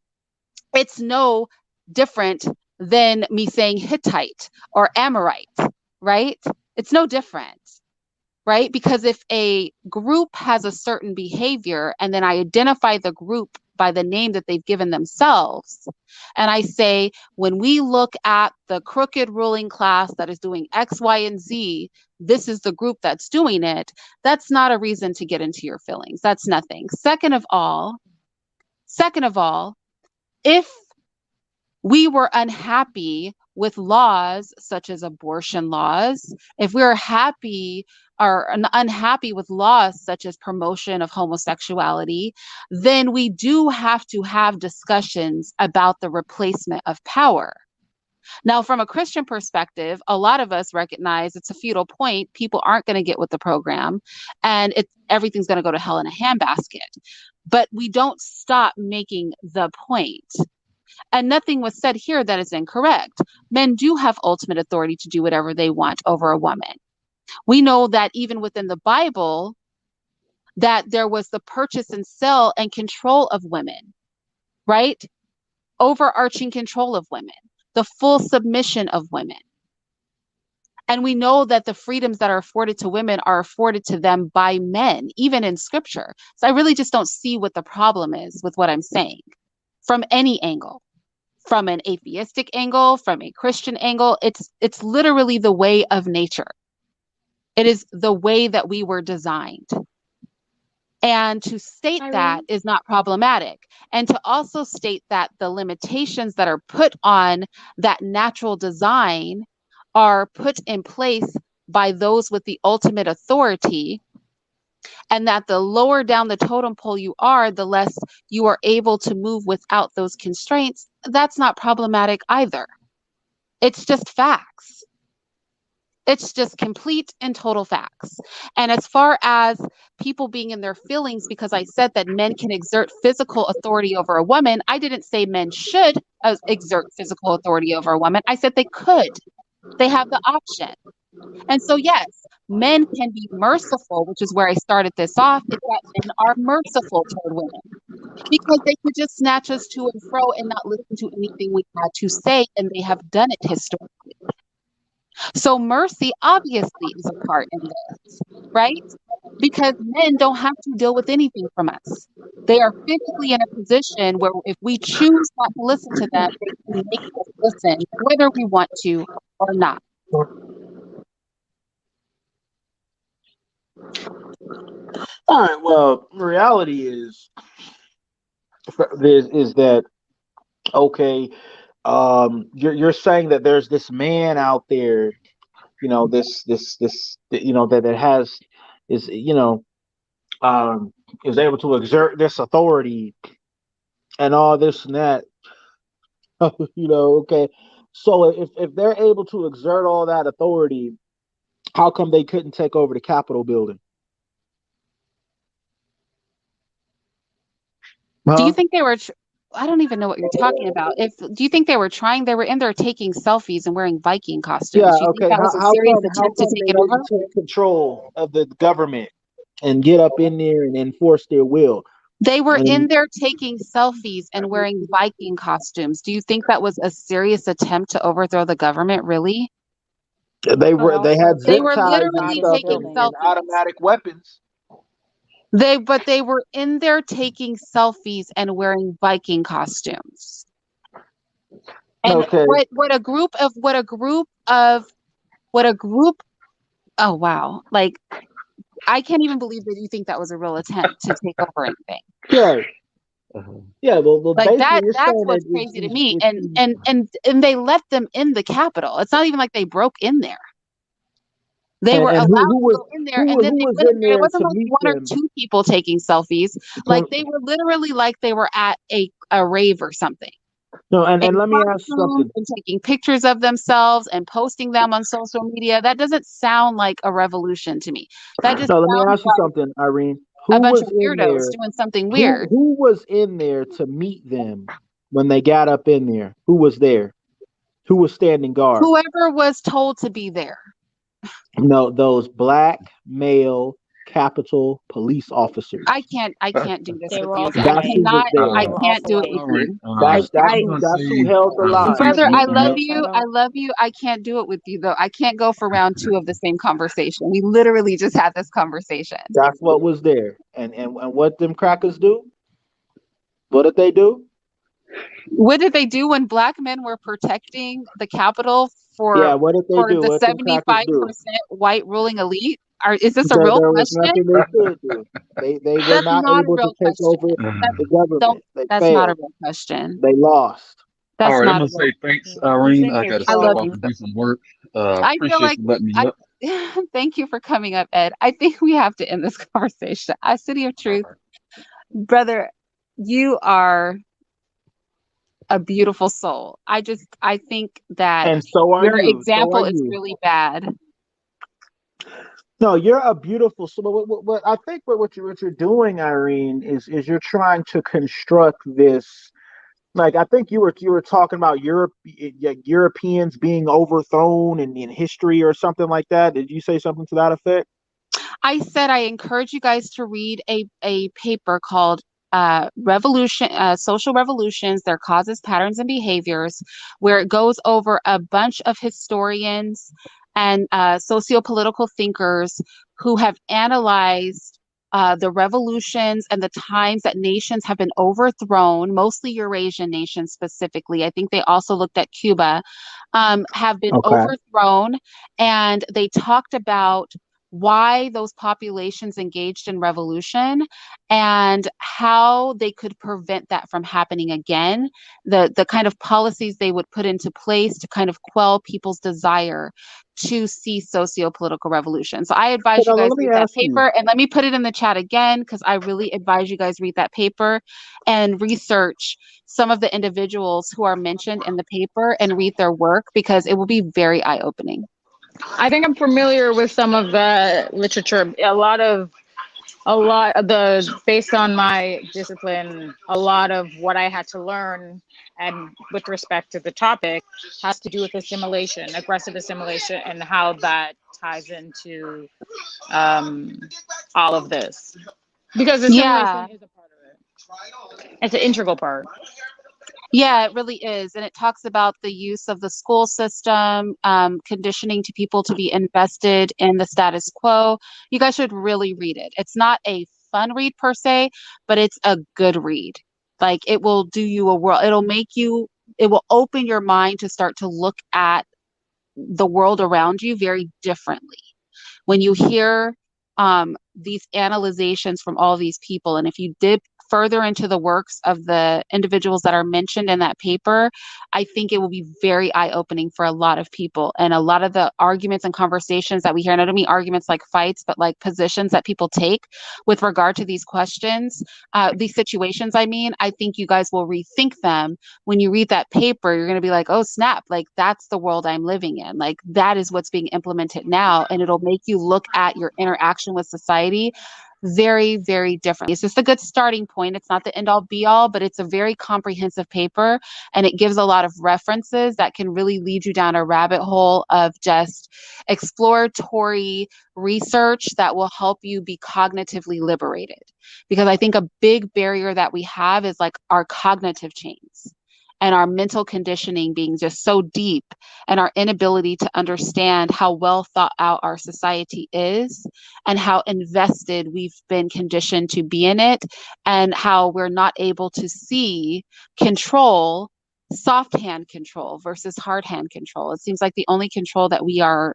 it's no different than me saying Hittite or Amorite, right? It's no different, right? Because if a group has a certain behavior and then I identify the group by the name that they've given themselves, and I say, when we look at the crooked ruling class that is doing X, Y, and Z, this is the group that's doing it, that's not a reason to get into your feelings. That's nothing. Second of all, if we were unhappy with laws such as abortion laws, if we are happy or unhappy with laws such as promotion of homosexuality, then we do have to have discussions about the replacement of power. Now, from a Christian perspective, a lot of us recognize it's a futile point. People aren't going to get with the program, and everything's going to go to hell in a handbasket. But we don't stop making the point. And nothing was said here that is incorrect. Men do have ultimate authority to do whatever they want over a woman. We know that even within the Bible, that there was the purchase and sale and control of women, right? Overarching control of women, the full submission of women. And we know that the freedoms that are afforded to women are afforded to them by men, even in scripture. So I really just don't see what the problem is with what I'm saying from any angle. From an atheistic angle, from a Christian angle, it's literally the way of nature. It is the way that we were designed. And to state that Irene, is not problematic. And to also state that the limitations that are put on that natural design are put in place by those with the ultimate authority, and that the lower down the totem pole you are, the less you are able to move without those constraints, that's not problematic either. It's just facts. It's just complete and total facts. And as far as people being in their feelings, because I said that men can exert physical authority over a woman, I didn't say men should exert physical authority over a woman. I said they could. They have the option. And so, yes, men can be merciful, which is where I started this off, is that men are merciful toward women. because they could just snatch us to and fro and not listen to anything we had to say, and they have done it historically. So mercy obviously is a part in this, right? Because men don't have to deal with anything from us. They are physically in a position where if we choose not to listen to them, they can make us listen, whether we want to or not. All right. Well, reality is that okay? You're saying that there's this man out there, that has is um is able to exert this authority and all this and that. Okay. So if they're able to exert all that authority, how come they couldn't take over the Capitol building? Do you Huh? think they were? I don't even know what you're talking about. Do you think they were trying? They were in there taking selfies and wearing Viking Yeah. costumes. Do you think Okay. that How was a how serious come how attempt to come take they it over? didn't take control of the government and get up in there and enforce their will? They were And in there taking selfies and wearing Viking costumes. Do you think that was a serious attempt to overthrow the government? Really? they But were they also had to They zip were ties get and out literally of the stuff taking building. and selfies. automatic weapons. They were in there taking selfies and wearing Viking costumes. And Okay. what a group oh wow. Like I can't even believe that you think that was a real attempt to take over anything. Yeah. Uh-huh. Yeah. Well, Like basically, you're that's saying that what's crazy to me. it's And they let them in the Capitol. It's not even like they broke in there. They were and allowed to go in there, and then who they was went in in there. It there wasn't to like meet one or them? two people taking selfies. Like they were literally like they were at a rave or something. No, and In let me ask you costumes something. and taking pictures of themselves and posting them on social media. That doesn't sound like a revolution to me. That just No, let me sounds ask you like something, Irene. a Who bunch was of in weirdos there? doing something weird. Who was in there to meet them when they got up in there? Who was there? Who was standing guard? Whoever was told to be there. No, those black male Capitol police officers. I can't do this They with were you. also I That's who white. was cannot there. They I were can't also do it with white. All right. you. I That's I I'm gonna who say, held the line. brother, Especially I with the love white yeah. you. photo. I love you. I can't do it with you though. I can't go for round two of the same conversation. We literally just had this conversation. That's what was there. And what them crackers do? What did they do? What did they do when black men were protecting the Capitol Yeah, for what did they for do? the What them crackers do? 75% white ruling elite? Is this a There, real there was question? nothing they could do. They were That's not not a able to real take question. over That's the don't government. They that's not a failed. real question. They lost. All That's right. I'm not a gonna real say thanks, Yeah, he's Irene. in I here gotta I step love off you. and trolling. do some work. I feel Appreciate like you letting me I up. thank you for coming up, Ed. I think we have to end this conversation. City of All Truth, right. brother, you are a beautiful soul. I think that And so are your you. So are example is you. really bad. No, you're a beautiful soul. What I think what you're doing, Irene, is you're trying to construct this. Like I think you were talking about Europeans being overthrown in history or something like that. Did you say something to that effect? I said I encourage you guys to read a paper called Social Revolutions, Their Causes, Patterns, and Behaviors, where it goes over a bunch of historians and socio-political thinkers who have analyzed the revolutions and the times that nations have been overthrown, mostly Eurasian nations specifically. I think they also looked at Cuba, have been Okay. overthrown, and they talked about why those populations engaged in revolution and how they could prevent that from happening again, the kind of policies they would put into place to kind of quell people's desire to see socio-political revolution. So I So advise you now guys let me read that ask you. paper, and let me put it in the chat again because I really advise you guys read that paper and research some of the individuals who are mentioned in the paper and read their work because it will be very eye-opening. I think I'm familiar with some of the literature. A lot of the based on my discipline, a lot of what I had to learn and with respect to the topic has to do with assimilation, aggressive assimilation, and how that ties into um, all of this. Because assimilation Yeah. is a part of it. It's an integral part. Yeah, it really is. And it talks about the use of the school system, conditioning to people to be invested in the status quo. You guys should really read it. It's not a fun read per se, but it's a good read. Like it will do you a world, it will open your mind to start to look at the world around you very differently when you hear these analyzations from all these people. And if you dip further into the works of the individuals that are mentioned in that paper, I think it will be very eye-opening for a lot of people. And a lot of the arguments and conversations that we hear, and I don't mean arguments like fights, but like positions that people take with regard to these questions, these situations, I think you guys will rethink them. When you read that paper, you're going to be like, oh, snap, like that's the world I'm living in. Like that is what's being implemented now. And it'll make you look at your interaction with society very, very differently. It's just a good starting point. It's not the end all be all, but it's a very comprehensive paper. And it gives a lot of references that can really lead you down a rabbit hole of just exploratory research that will help you be cognitively liberated. Because I think a big barrier that we have is like our cognitive chains and our mental conditioning being just so deep, and our inability to understand how well thought out our society is and how invested we've been conditioned to be in it, and how we're not able to see control, soft hand control versus hard hand control. It seems like the only control that we are,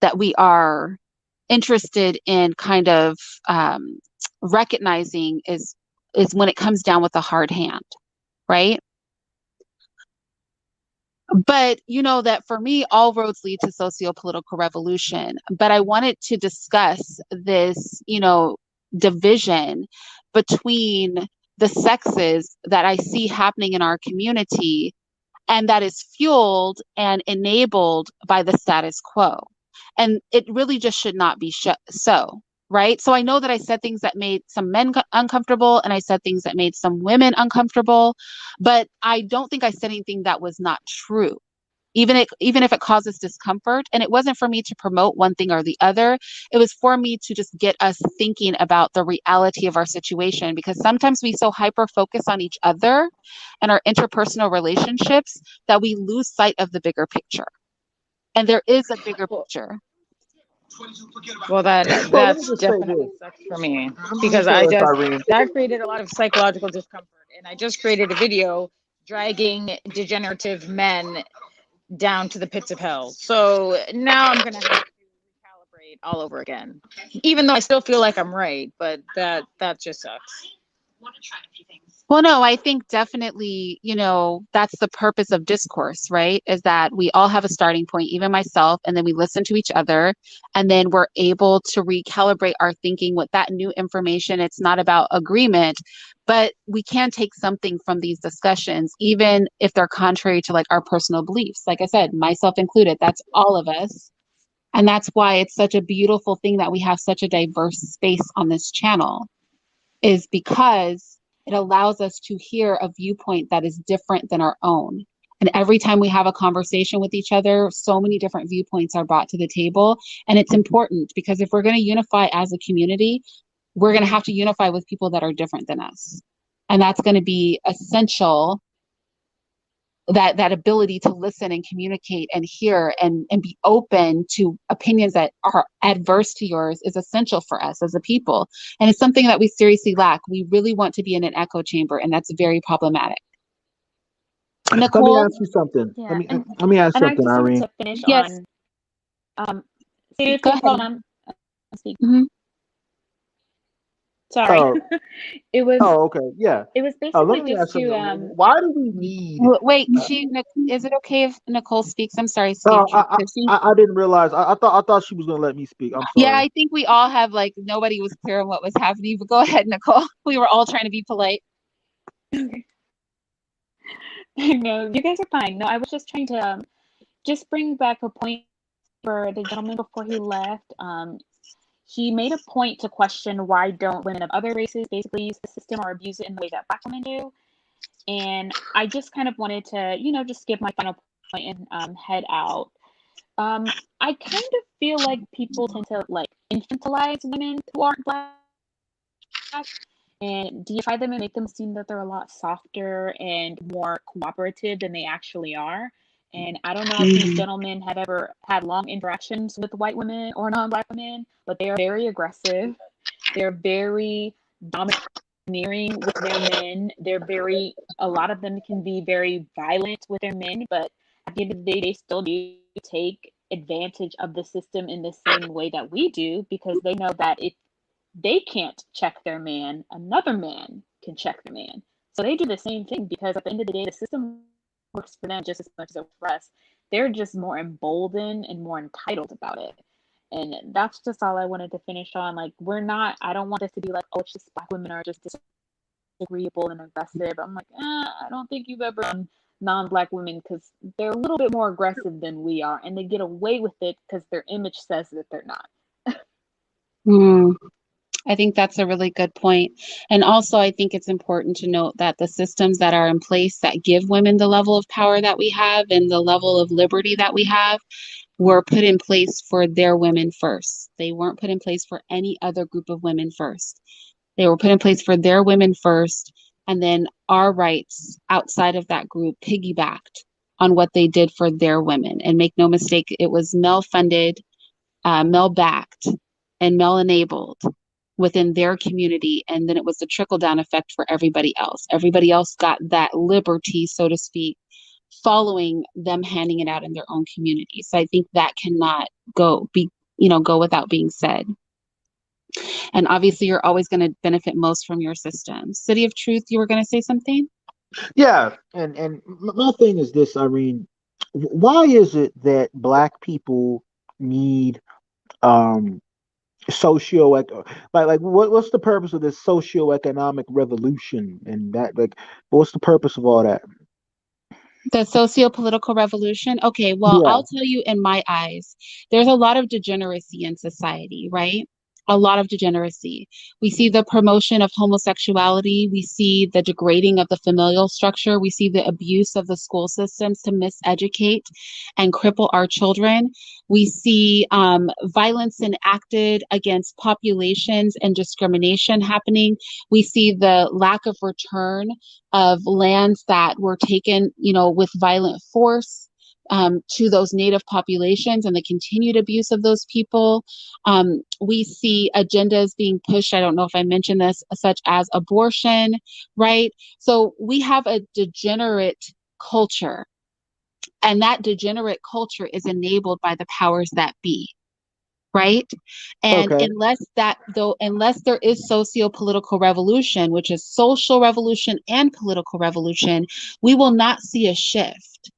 that we are interested in kind of recognizing is when it comes down with a hard hand, right? But you know that for me, all roads lead to socio-political revolution. But I wanted to discuss this, division between the sexes that I see happening in our community, and that is fueled and enabled by the status quo. And it really just should not be so, right? So I know that I said things that made some men uncomfortable, and I said things that made some women uncomfortable, but I don't think I said anything that was not true. Even if it causes discomfort. And it wasn't for me to promote one thing or the other. It was for me to just get us thinking about the reality of our situation, because sometimes we so hyper focus on each other and our interpersonal relationships that we lose sight of the bigger picture. And there is a bigger picture. Well, Well, let me that's just say definitely this. sucks for me, Let me just because say this, Irene. that created a lot of psychological discomfort, and I just created a video dragging degenerative men down to the pits of hell. So now I'm gonna have to recalibrate all over again, even though I still feel like I'm right, but that just sucks. Well, no, I think definitely, that's the purpose of discourse, right? Is that we all have a starting point, even myself, and then we listen to each other, and then we're able to recalibrate our thinking with that new information. It's not about agreement, but we can take something from these discussions, even if they're contrary to like our personal beliefs. Like I said, myself included, that's all of us. And that's why it's such a beautiful thing that we have such a diverse space on this channel, is because it allows us to hear a viewpoint that is different than our own. And every time we have a conversation with each other, so many different viewpoints are brought to the table. And it's important, because if we're going to unify as a community, we're going to have to unify with people that are different than us. And that's going to be essential. That ability to listen and communicate and hear and be open to opinions that are adverse to yours is essential for us as a people. And it's something that we seriously lack. We really want to be in an echo chamber, and that's very problematic. Let me Nicole? ask you something. Yeah, Let me ask and I something, just wanted Irene. to finish Yes, on see go if hold ahead. on. Speak. Mhm. Sorry. Oh, It was okay, yeah. Let basically me just ask to something. Why do we need? Wait, Uh, is it okay if Nicole speaks? I'm sorry, oh, Steve. Does she? I didn't realize. I thought she was gonna let me speak. I'm Yeah, sorry. I think we all have like nobody was clear on what was happening, but go ahead, Nicole. We were all trying to be polite. no, you guys are fine. No, I was just trying to just bring back a point for the gentleman before he left. He made a point to question why don't women of other races basically use the system or abuse it in the way that Black women do. And I just kind of wanted to, just give my final point and head out. I kind of feel like people tend to like infantilize women who aren't Black, and deify them and make them seem that they're a lot softer and more cooperative than they actually are. And I don't know if these Mhm. gentlemen have ever had long interactions with white women or non-black women, but they are very aggressive. They're very domineering with their men. A lot of them can be very violent with their men, but at the end of the day, they still do take advantage of the system in the same way that we do, because they know that if they can't check their man, another man can check the man. So they do the same thing, because at the end of the day, the system works for them just as much as it works for us. They're just more emboldened and more entitled about it. And that's just all I wanted to finish on. Like, I don't want this to be like, oh, it's just black women are just disagreeable and aggressive. I'm like, I don't think you've ever done non-black women, because they're a little bit more aggressive than we are, and they get away with it because their image says that they're not. Mm, I think that's a really good point. And also, I think it's important to note that the systems that are in place that give women the level of power that we have and the level of liberty that we have were put in place for their women first. They weren't put in place for any other group of women first. They were put in place for their women first, and then our rights outside of that group piggybacked on what they did for their women. And make no mistake, it was male funded, male backed, and male enabled within their community. And then it was the trickle down effect for everybody else. Everybody else got that liberty, so to speak, following them handing it out in their own community. So I think that cannot go without being said. And obviously, you're always going to benefit most from your system. City of Truth, you were going to say something? Yeah, and my thing is this, Irene. Why is it that black people need um socio like what's the purpose of this socioeconomic revolution and that, like, what's the purpose of all that? The socio-political revolution. Okay, well, Yeah. I'll tell you, in my eyes, there's a lot of degeneracy in society, right? A lot of degeneracy. We see the promotion of homosexuality. We see the degrading of the familial structure. We see the abuse of the school systems to miseducate and cripple our children. We see violence enacted against populations and discrimination happening. We see the lack of return of lands that were taken, with violent force, to those native populations, and the continued abuse of those people. We see agendas being pushed. I don't know if I mentioned this, such as abortion, right? So we have a degenerate culture, and that degenerate culture is enabled by the powers that be. Right. And Okay. unless there is socio-political revolution, which is social revolution and political revolution, we will not see a shift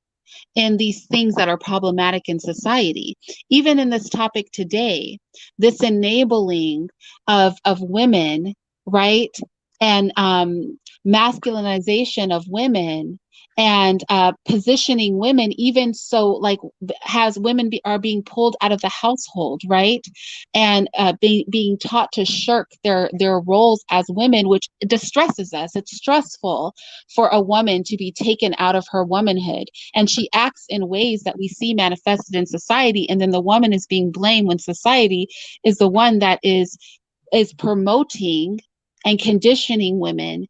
in these things that are problematic in society. Even in this topic today, this enabling of women, right? And masculinization of women, and positioning women, even so, like, has women are being pulled out of the household, right? And being taught to shirk their roles as women, which distresses us. It's stressful for a woman to be taken out of her womanhood, and she acts in ways that we see manifested in society, and then the woman is being blamed when society is the one that is promoting and conditioning women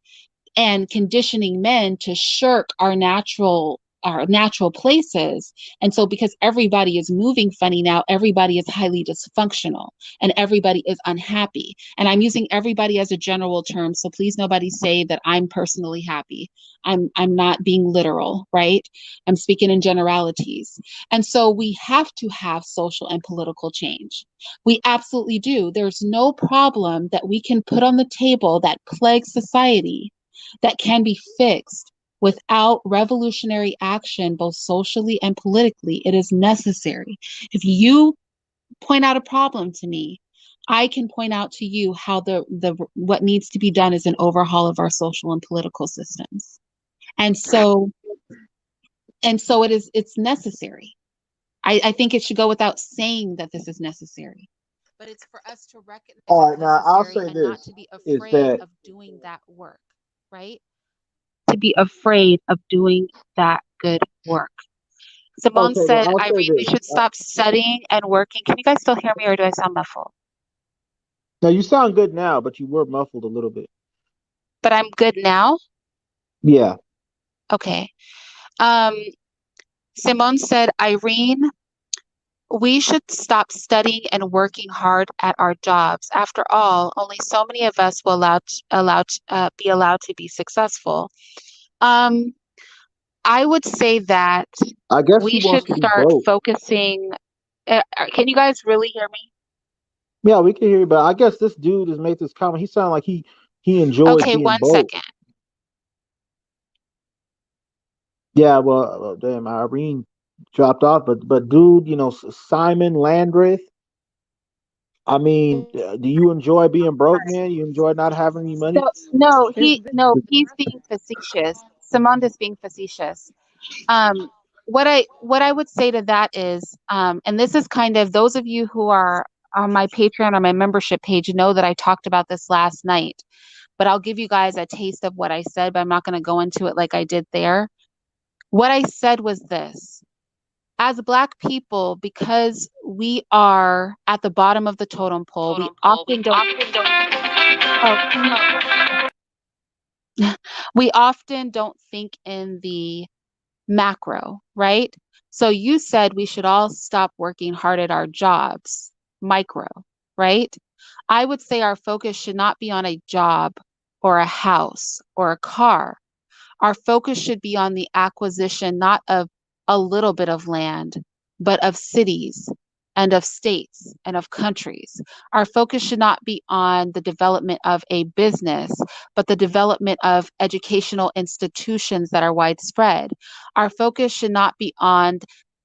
and conditioning men to shirk our natural places. And so, because everybody is moving funny now, everybody is highly dysfunctional and everybody is unhappy. And I'm using everybody as a general term, so please nobody say that I'm personally happy. I'm not being literal, right? I'm speaking in generalities. And so we have to have social and political change. We absolutely do. There's no problem that we can put on the table that plagues society that can be fixed without revolutionary action, both socially and politically. It is necessary. If you point out a problem to me, I can point out to you how the what needs to be done is an overhaul of our social and political systems. And so it's necessary. I think it should go without saying that this is necessary. But it's for us to recognize All it's right, now I'll necessary say and not this to be is afraid that of doing that work, right? To be afraid of doing that good work. Simone okay, well said, I'll say Irene, we this. should stop studying and working. Can you guys still hear me, or do I sound muffled? Now you sound good now, but you were muffled a little bit. but I'm good now. Yeah. Okay. Um, Simone said, Irene, we should stop studying and working hard at our jobs. After all, only so many of us will be allowed to be successful. Um, I would say that I guess he we should wants to be start broke. focusing. Can you guys really hear me? Yeah, we can hear you, but I guess this dude has made this comment. He sounded like he enjoys Okay, being one broke. second. Yeah, well, damn, Irene dropped off, but dude, Simon Landreth. I mean, do you enjoy being broke, man? You enjoy not having any money? So no, This, he's being facetious. Simone is being facetious. Um, what I would say to that is, and this is kind of those of you who are on my Patreon or my membership page know that I talked about this last night, but I'll give you guys a taste of what I said, but I'm not going to go into it like I did there. What I said was this. As Black people, because we are at the bottom of the totem pole, we often don't, oh, we often don't think in the macro, right? So you said we should all stop working hard at our jobs, micro, right? I would say our focus should not be on a job or a house or a car. Our focus should be on the acquisition not of a little bit of land, but of cities and of states and of countries. Our focus should not be on the development of a business, but the development of educational institutions that are widespread. Our focus should not be on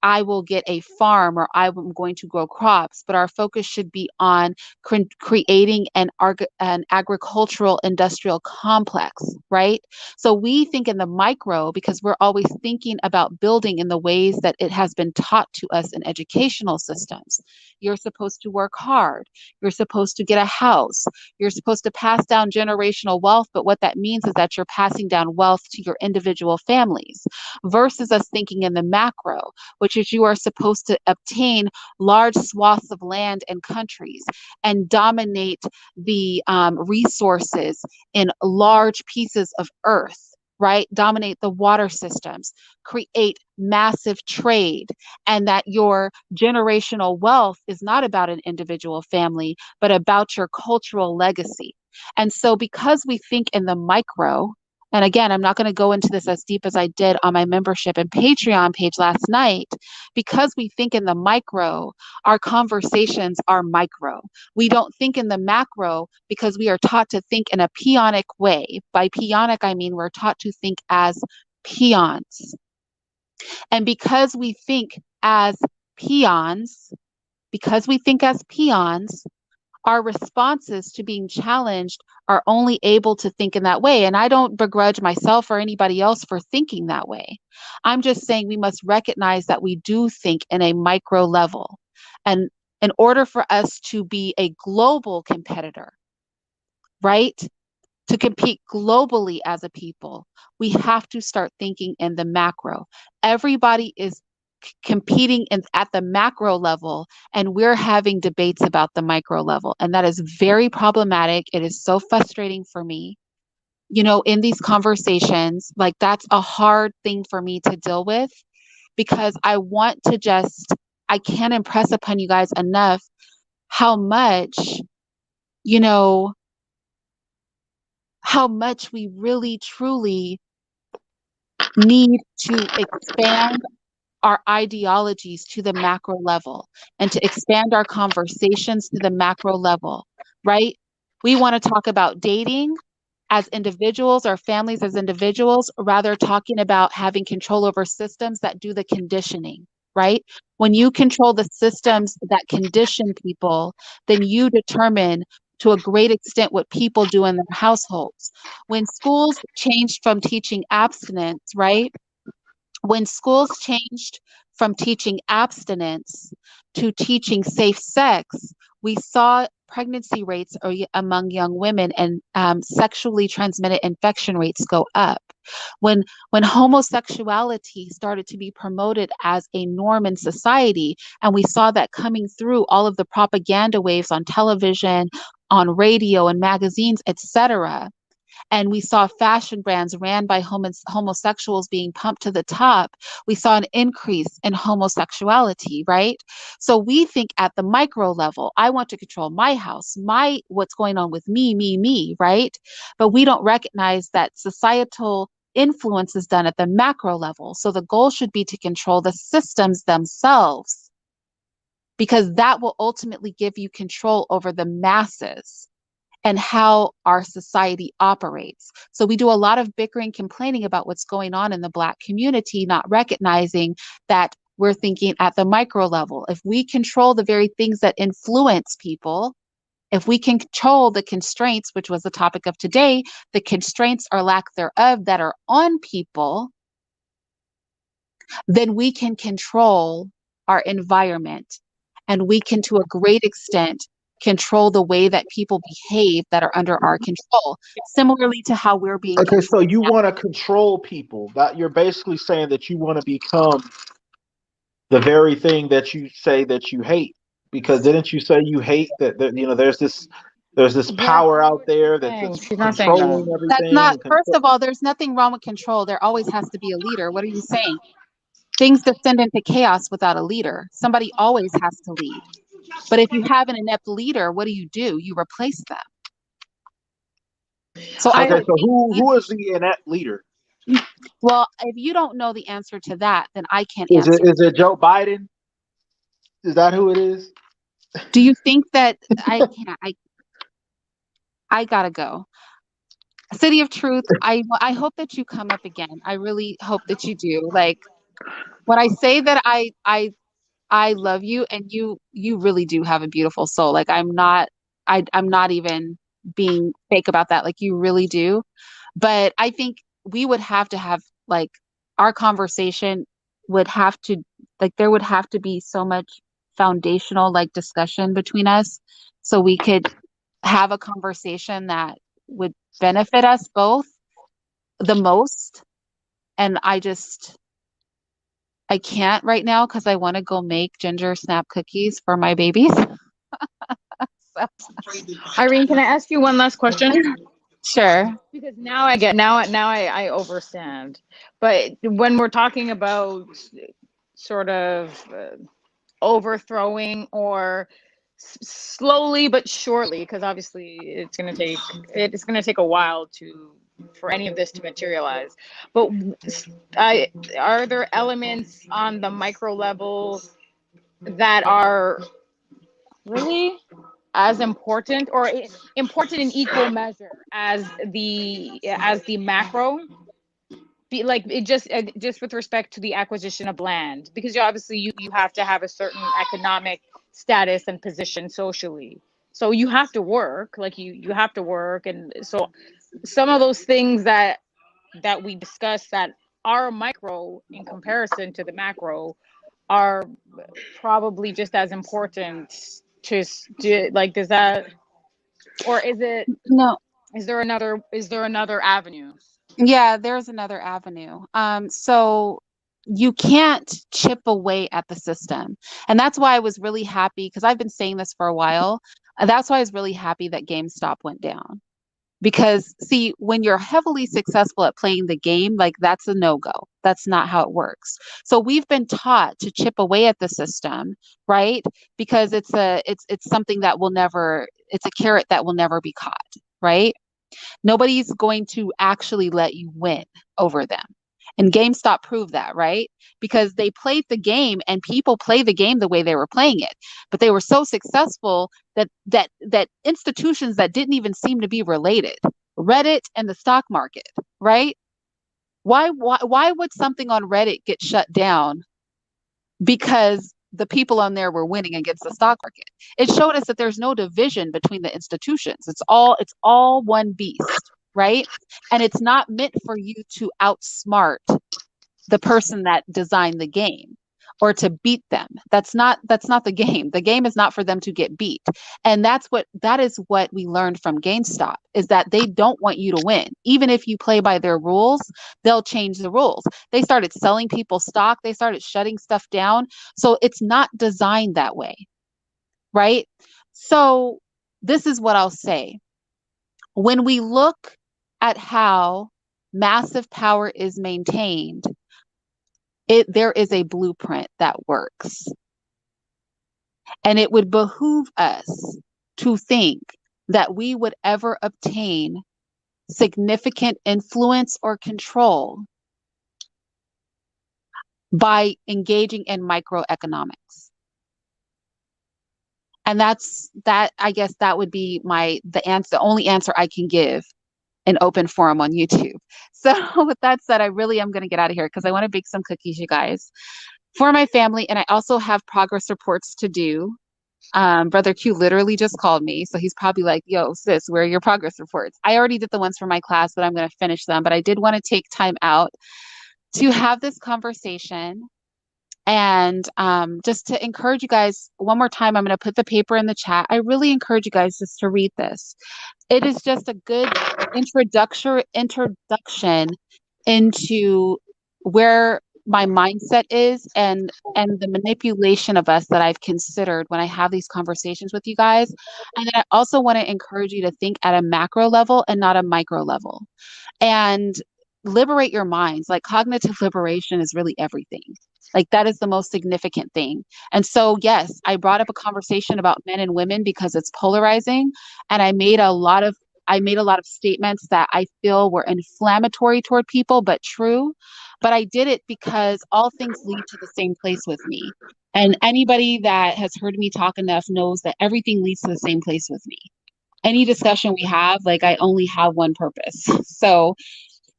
I will get a farm or I'm going to grow crops, but our focus should be on creating an agricultural industrial complex, right? So we think in the micro because we're always thinking about building in the ways that it has been taught to us in educational systems. You're supposed to work hard. You're supposed to get a house. You're supposed to pass down generational wealth. But what that means is that you're passing down wealth to your individual families versus us thinking in the macro, which is you are supposed to obtain large swaths of land and countries and dominate the resources in large pieces of earth, right? Dominate the water systems, create massive trade, and that your generational wealth is not about an individual family, but about your cultural legacy. And so, because we think in the micro, and again, I'm not going to go into this as deep as I did on my membership and Patreon page last night, because we think in the micro, our conversations are micro. We don't think in the macro because we are taught to think in a peonic way. By peonic, I mean we're taught to think as peons. And peons, because we think as peons, our responses to being challenged are only able to think in that way. And I don't begrudge myself or anybody else for thinking that way. I'm just saying we must recognize that we do think in a micro level. And in order for us to be a global competitor, right? To compete globally as a people, we have to start thinking in the macro. Everybody is competing at the macro level, and we're having debates about the micro level. And that is very problematic. It is so frustrating for me. In these conversations, like that's a hard thing for me to deal with because I can't impress upon you guys enough how much, you know, how much we really truly need to expand our ideologies to the macro level and to expand our conversations to the macro level, right? We want to talk about dating as individuals or families as individuals, rather talking about having control over systems that do the conditioning, right? When you control the systems that condition people, then you determine to a great extent what people do in their households. When schools changed from teaching abstinence, right? When schools changed from teaching abstinence to teaching safe sex, we saw pregnancy rates among young women and sexually transmitted infection rates go up. When homosexuality started to be promoted as a norm in society, and we saw that coming through all of the propaganda waves on television, on radio and magazines, etc., and we saw fashion brands ran by homosexuals being pumped to the top, we saw an increase in homosexuality, right? So we think at the micro level, I want to control my house, my what's going on with me, right? But we don't recognize that societal influence is done at the macro level. So the goal should be to control the systems themselves, because that will ultimately give you control over the masses and how our society operates. So we do a lot of bickering, complaining about what's going on in the Black community, not recognizing that we're thinking at the micro level. If we control the very things that influence people, if we can control the constraints, which was the topic of today, the constraints or lack thereof that are on people, then we can control our environment. And we can, to a great extent, control the way that people behave that are under our control, similarly to how we're being Okay, so controlled you now. want to control people. That you're basically saying that you want to become the very thing that you say that you hate. Because didn't you say you hate that you know there's this That's power not out what she's there saying. that's She's not saying controlling that. That's everything not, and first control. of all, there's nothing wrong with control. There always has to be a leader. What are you saying? Things descend into chaos without a leader. Somebody always has to lead. But if you have an inept leader, what do? You replace them. So I Okay, don't so think who is the inept leader? well, if you don't know the answer to that, then I can't Is it answer. is it Joe Biden? Is that who it is? Do you think that I can't? I gotta go. City of Truth. I hope that you come up again. I really hope that you do. Like when I say that I love you, and you really do have a beautiful soul. Like I'm not even being fake about that. Like you really do. But I think we would have like our conversation would have to, like there would have to be so much foundational like discussion between us so we could have a conversation that would benefit us both the most. And I can't right now because I want to go make ginger snap cookies for my babies. So, Irene, can I ask you one last question? sure. Because now I get now I overstand. But when we're talking about sort of overthrowing or slowly but surely, because obviously it's going to take a while to for any of this to materialize. But I are there elements on the micro level that are really as important or important in equal measure as the macro, be like it just with respect to the acquisition of land, because you have to have a certain economic status and position socially, so you have to work, like you have to work, and so some of those things that we discuss that are micro in comparison to the macro are probably just as important to like, does that, or is it, No, is there another avenue? yeah, there's another avenue. So you can't chip away at the system. And that's why I was really happy because I've been saying this for a while. That's why I was really happy that GameStop went down. Because see, when you're heavily successful at playing the game, like that's a no-go. That's not how it works. So we've been taught to chip away at the system, right? Because it's something that will never, it's a carrot that will never be caught, right? Nobody's going to actually let you win over them. And GameStop proved that, right? Because they played the game and people play the game the way they were playing it. But they were so successful that institutions that didn't even seem to be related, Reddit and the stock market, right? Why would something on Reddit get shut down because the people on there were winning against the stock market? It showed us that there's no division between the institutions. It's all one beast, right? And it's not meant for you to outsmart the person that designed the game or to beat them. That's not the game. The game is not for them to get beat. And that is what we learned from GameStop, is that they don't want you to win. Even if you play by their rules, they'll change the rules. They started selling people stock, they started shutting stuff down. So it's not designed that way, right? So this is what I'll say. When we look at how massive power is maintained, there is a blueprint that works. And it would behoove us to think that we would ever obtain significant influence or control by engaging in microeconomics. And I guess that would be the only answer I can give in open forum on YouTube. So with that said, I really am going to get out of here because I want to bake some cookies, you guys, for my family. And I also have progress reports to do. Brother Q literally just called me. So he's probably like, yo, sis, where are your progress reports? I already did the ones for my class, but I'm going to finish them. But I did want to take time out to have this conversation. And just to encourage you guys one more time, I'm going to put the paper in the chat. I really encourage you guys just to read this. It is just a good introduction into where my mindset is and the manipulation of us that I've considered when I have these conversations with you guys. And then I also want to encourage you to think at a macro level and not a micro level. And liberate your minds. Like cognitive liberation is really everything. Like that is the most significant thing. And so, yes, I brought up a conversation about men and women because it's polarizing. And I made a lot of statements that I feel were inflammatory toward people, but true. But I did it because all things lead to the same place with me. And anybody that has heard me talk enough knows that everything leads to the same place with me. Any discussion we have, like I only have one purpose. So,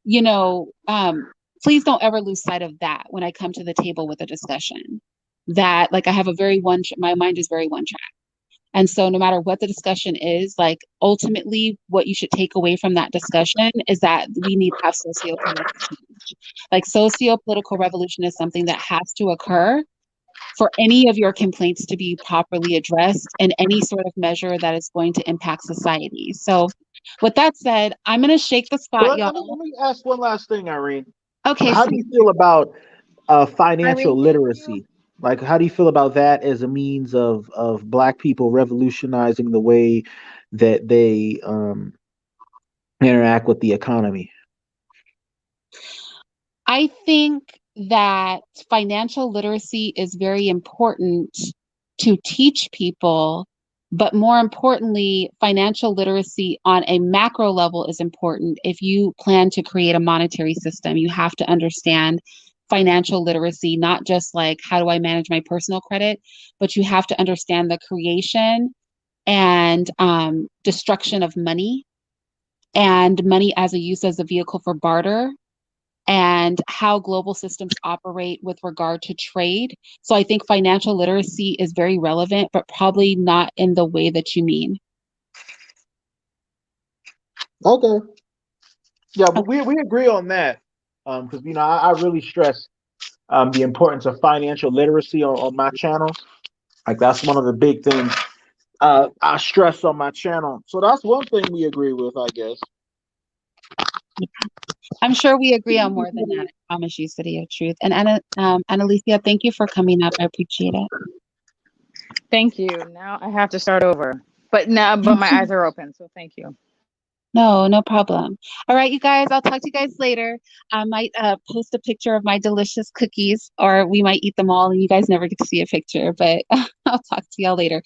please don't ever lose sight of that when I come to the table with a discussion. That like I have my mind is very one track. And so no matter what the discussion is, like ultimately what you should take away from that discussion is that we need to have socio-political change. Like socio-political revolution is something that has to occur for any of your complaints to be properly addressed and any sort of measure that is going to impact society. So with that said, I'm going to shake the spot, y'all. Let me ask one last thing, Irene. Okay. How do you feel about financial Irene, literacy? Like, how do you feel about that as a means of Black people revolutionizing the way that they interact with the economy? I think that financial literacy is very important to teach people, but more importantly, financial literacy on a macro level is important. If you plan to create a monetary system, you have to understand financial literacy, not just like, how do I manage my personal credit, but you have to understand the creation and destruction of money and money as a vehicle for barter and how global systems operate with regard to trade. So I think financial literacy is very relevant, but probably not in the way that you mean. Okay. Yeah, but we agree on that. Because I really stress the importance of financial literacy on my channel. Like that's one of the big things I stress on my channel. So that's one thing we agree with, I guess. I'm sure we agree on more than that. I promise you, City of Truth. And Annalicia, thank you for coming up. I appreciate it. Thank you. Now I have to start over. But my eyes are open, so thank you. No problem. All right, you guys, I'll talk to you guys later. I might post a picture of my delicious cookies, or we might eat them all and you guys never get to see a picture, but I'll talk to y'all later.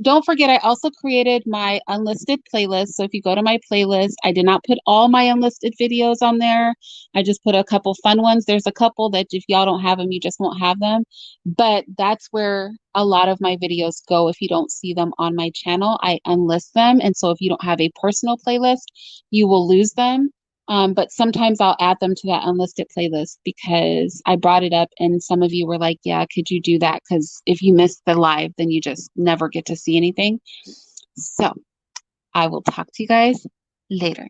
Don't forget, I also created my unlisted playlist. So if you go to my playlist, I did not put all my unlisted videos on there. I just put a couple fun ones. There's a couple that if y'all don't have them, you just won't have them. But that's where a lot of my videos go. If you don't see them on my channel, I unlist them. And so if you don't have a personal playlist, you will lose them. But sometimes I'll add them to that unlisted playlist because I brought it up and some of you were like, yeah, could you do that? Because if you miss the live, then you just never get to see anything. So I will talk to you guys later.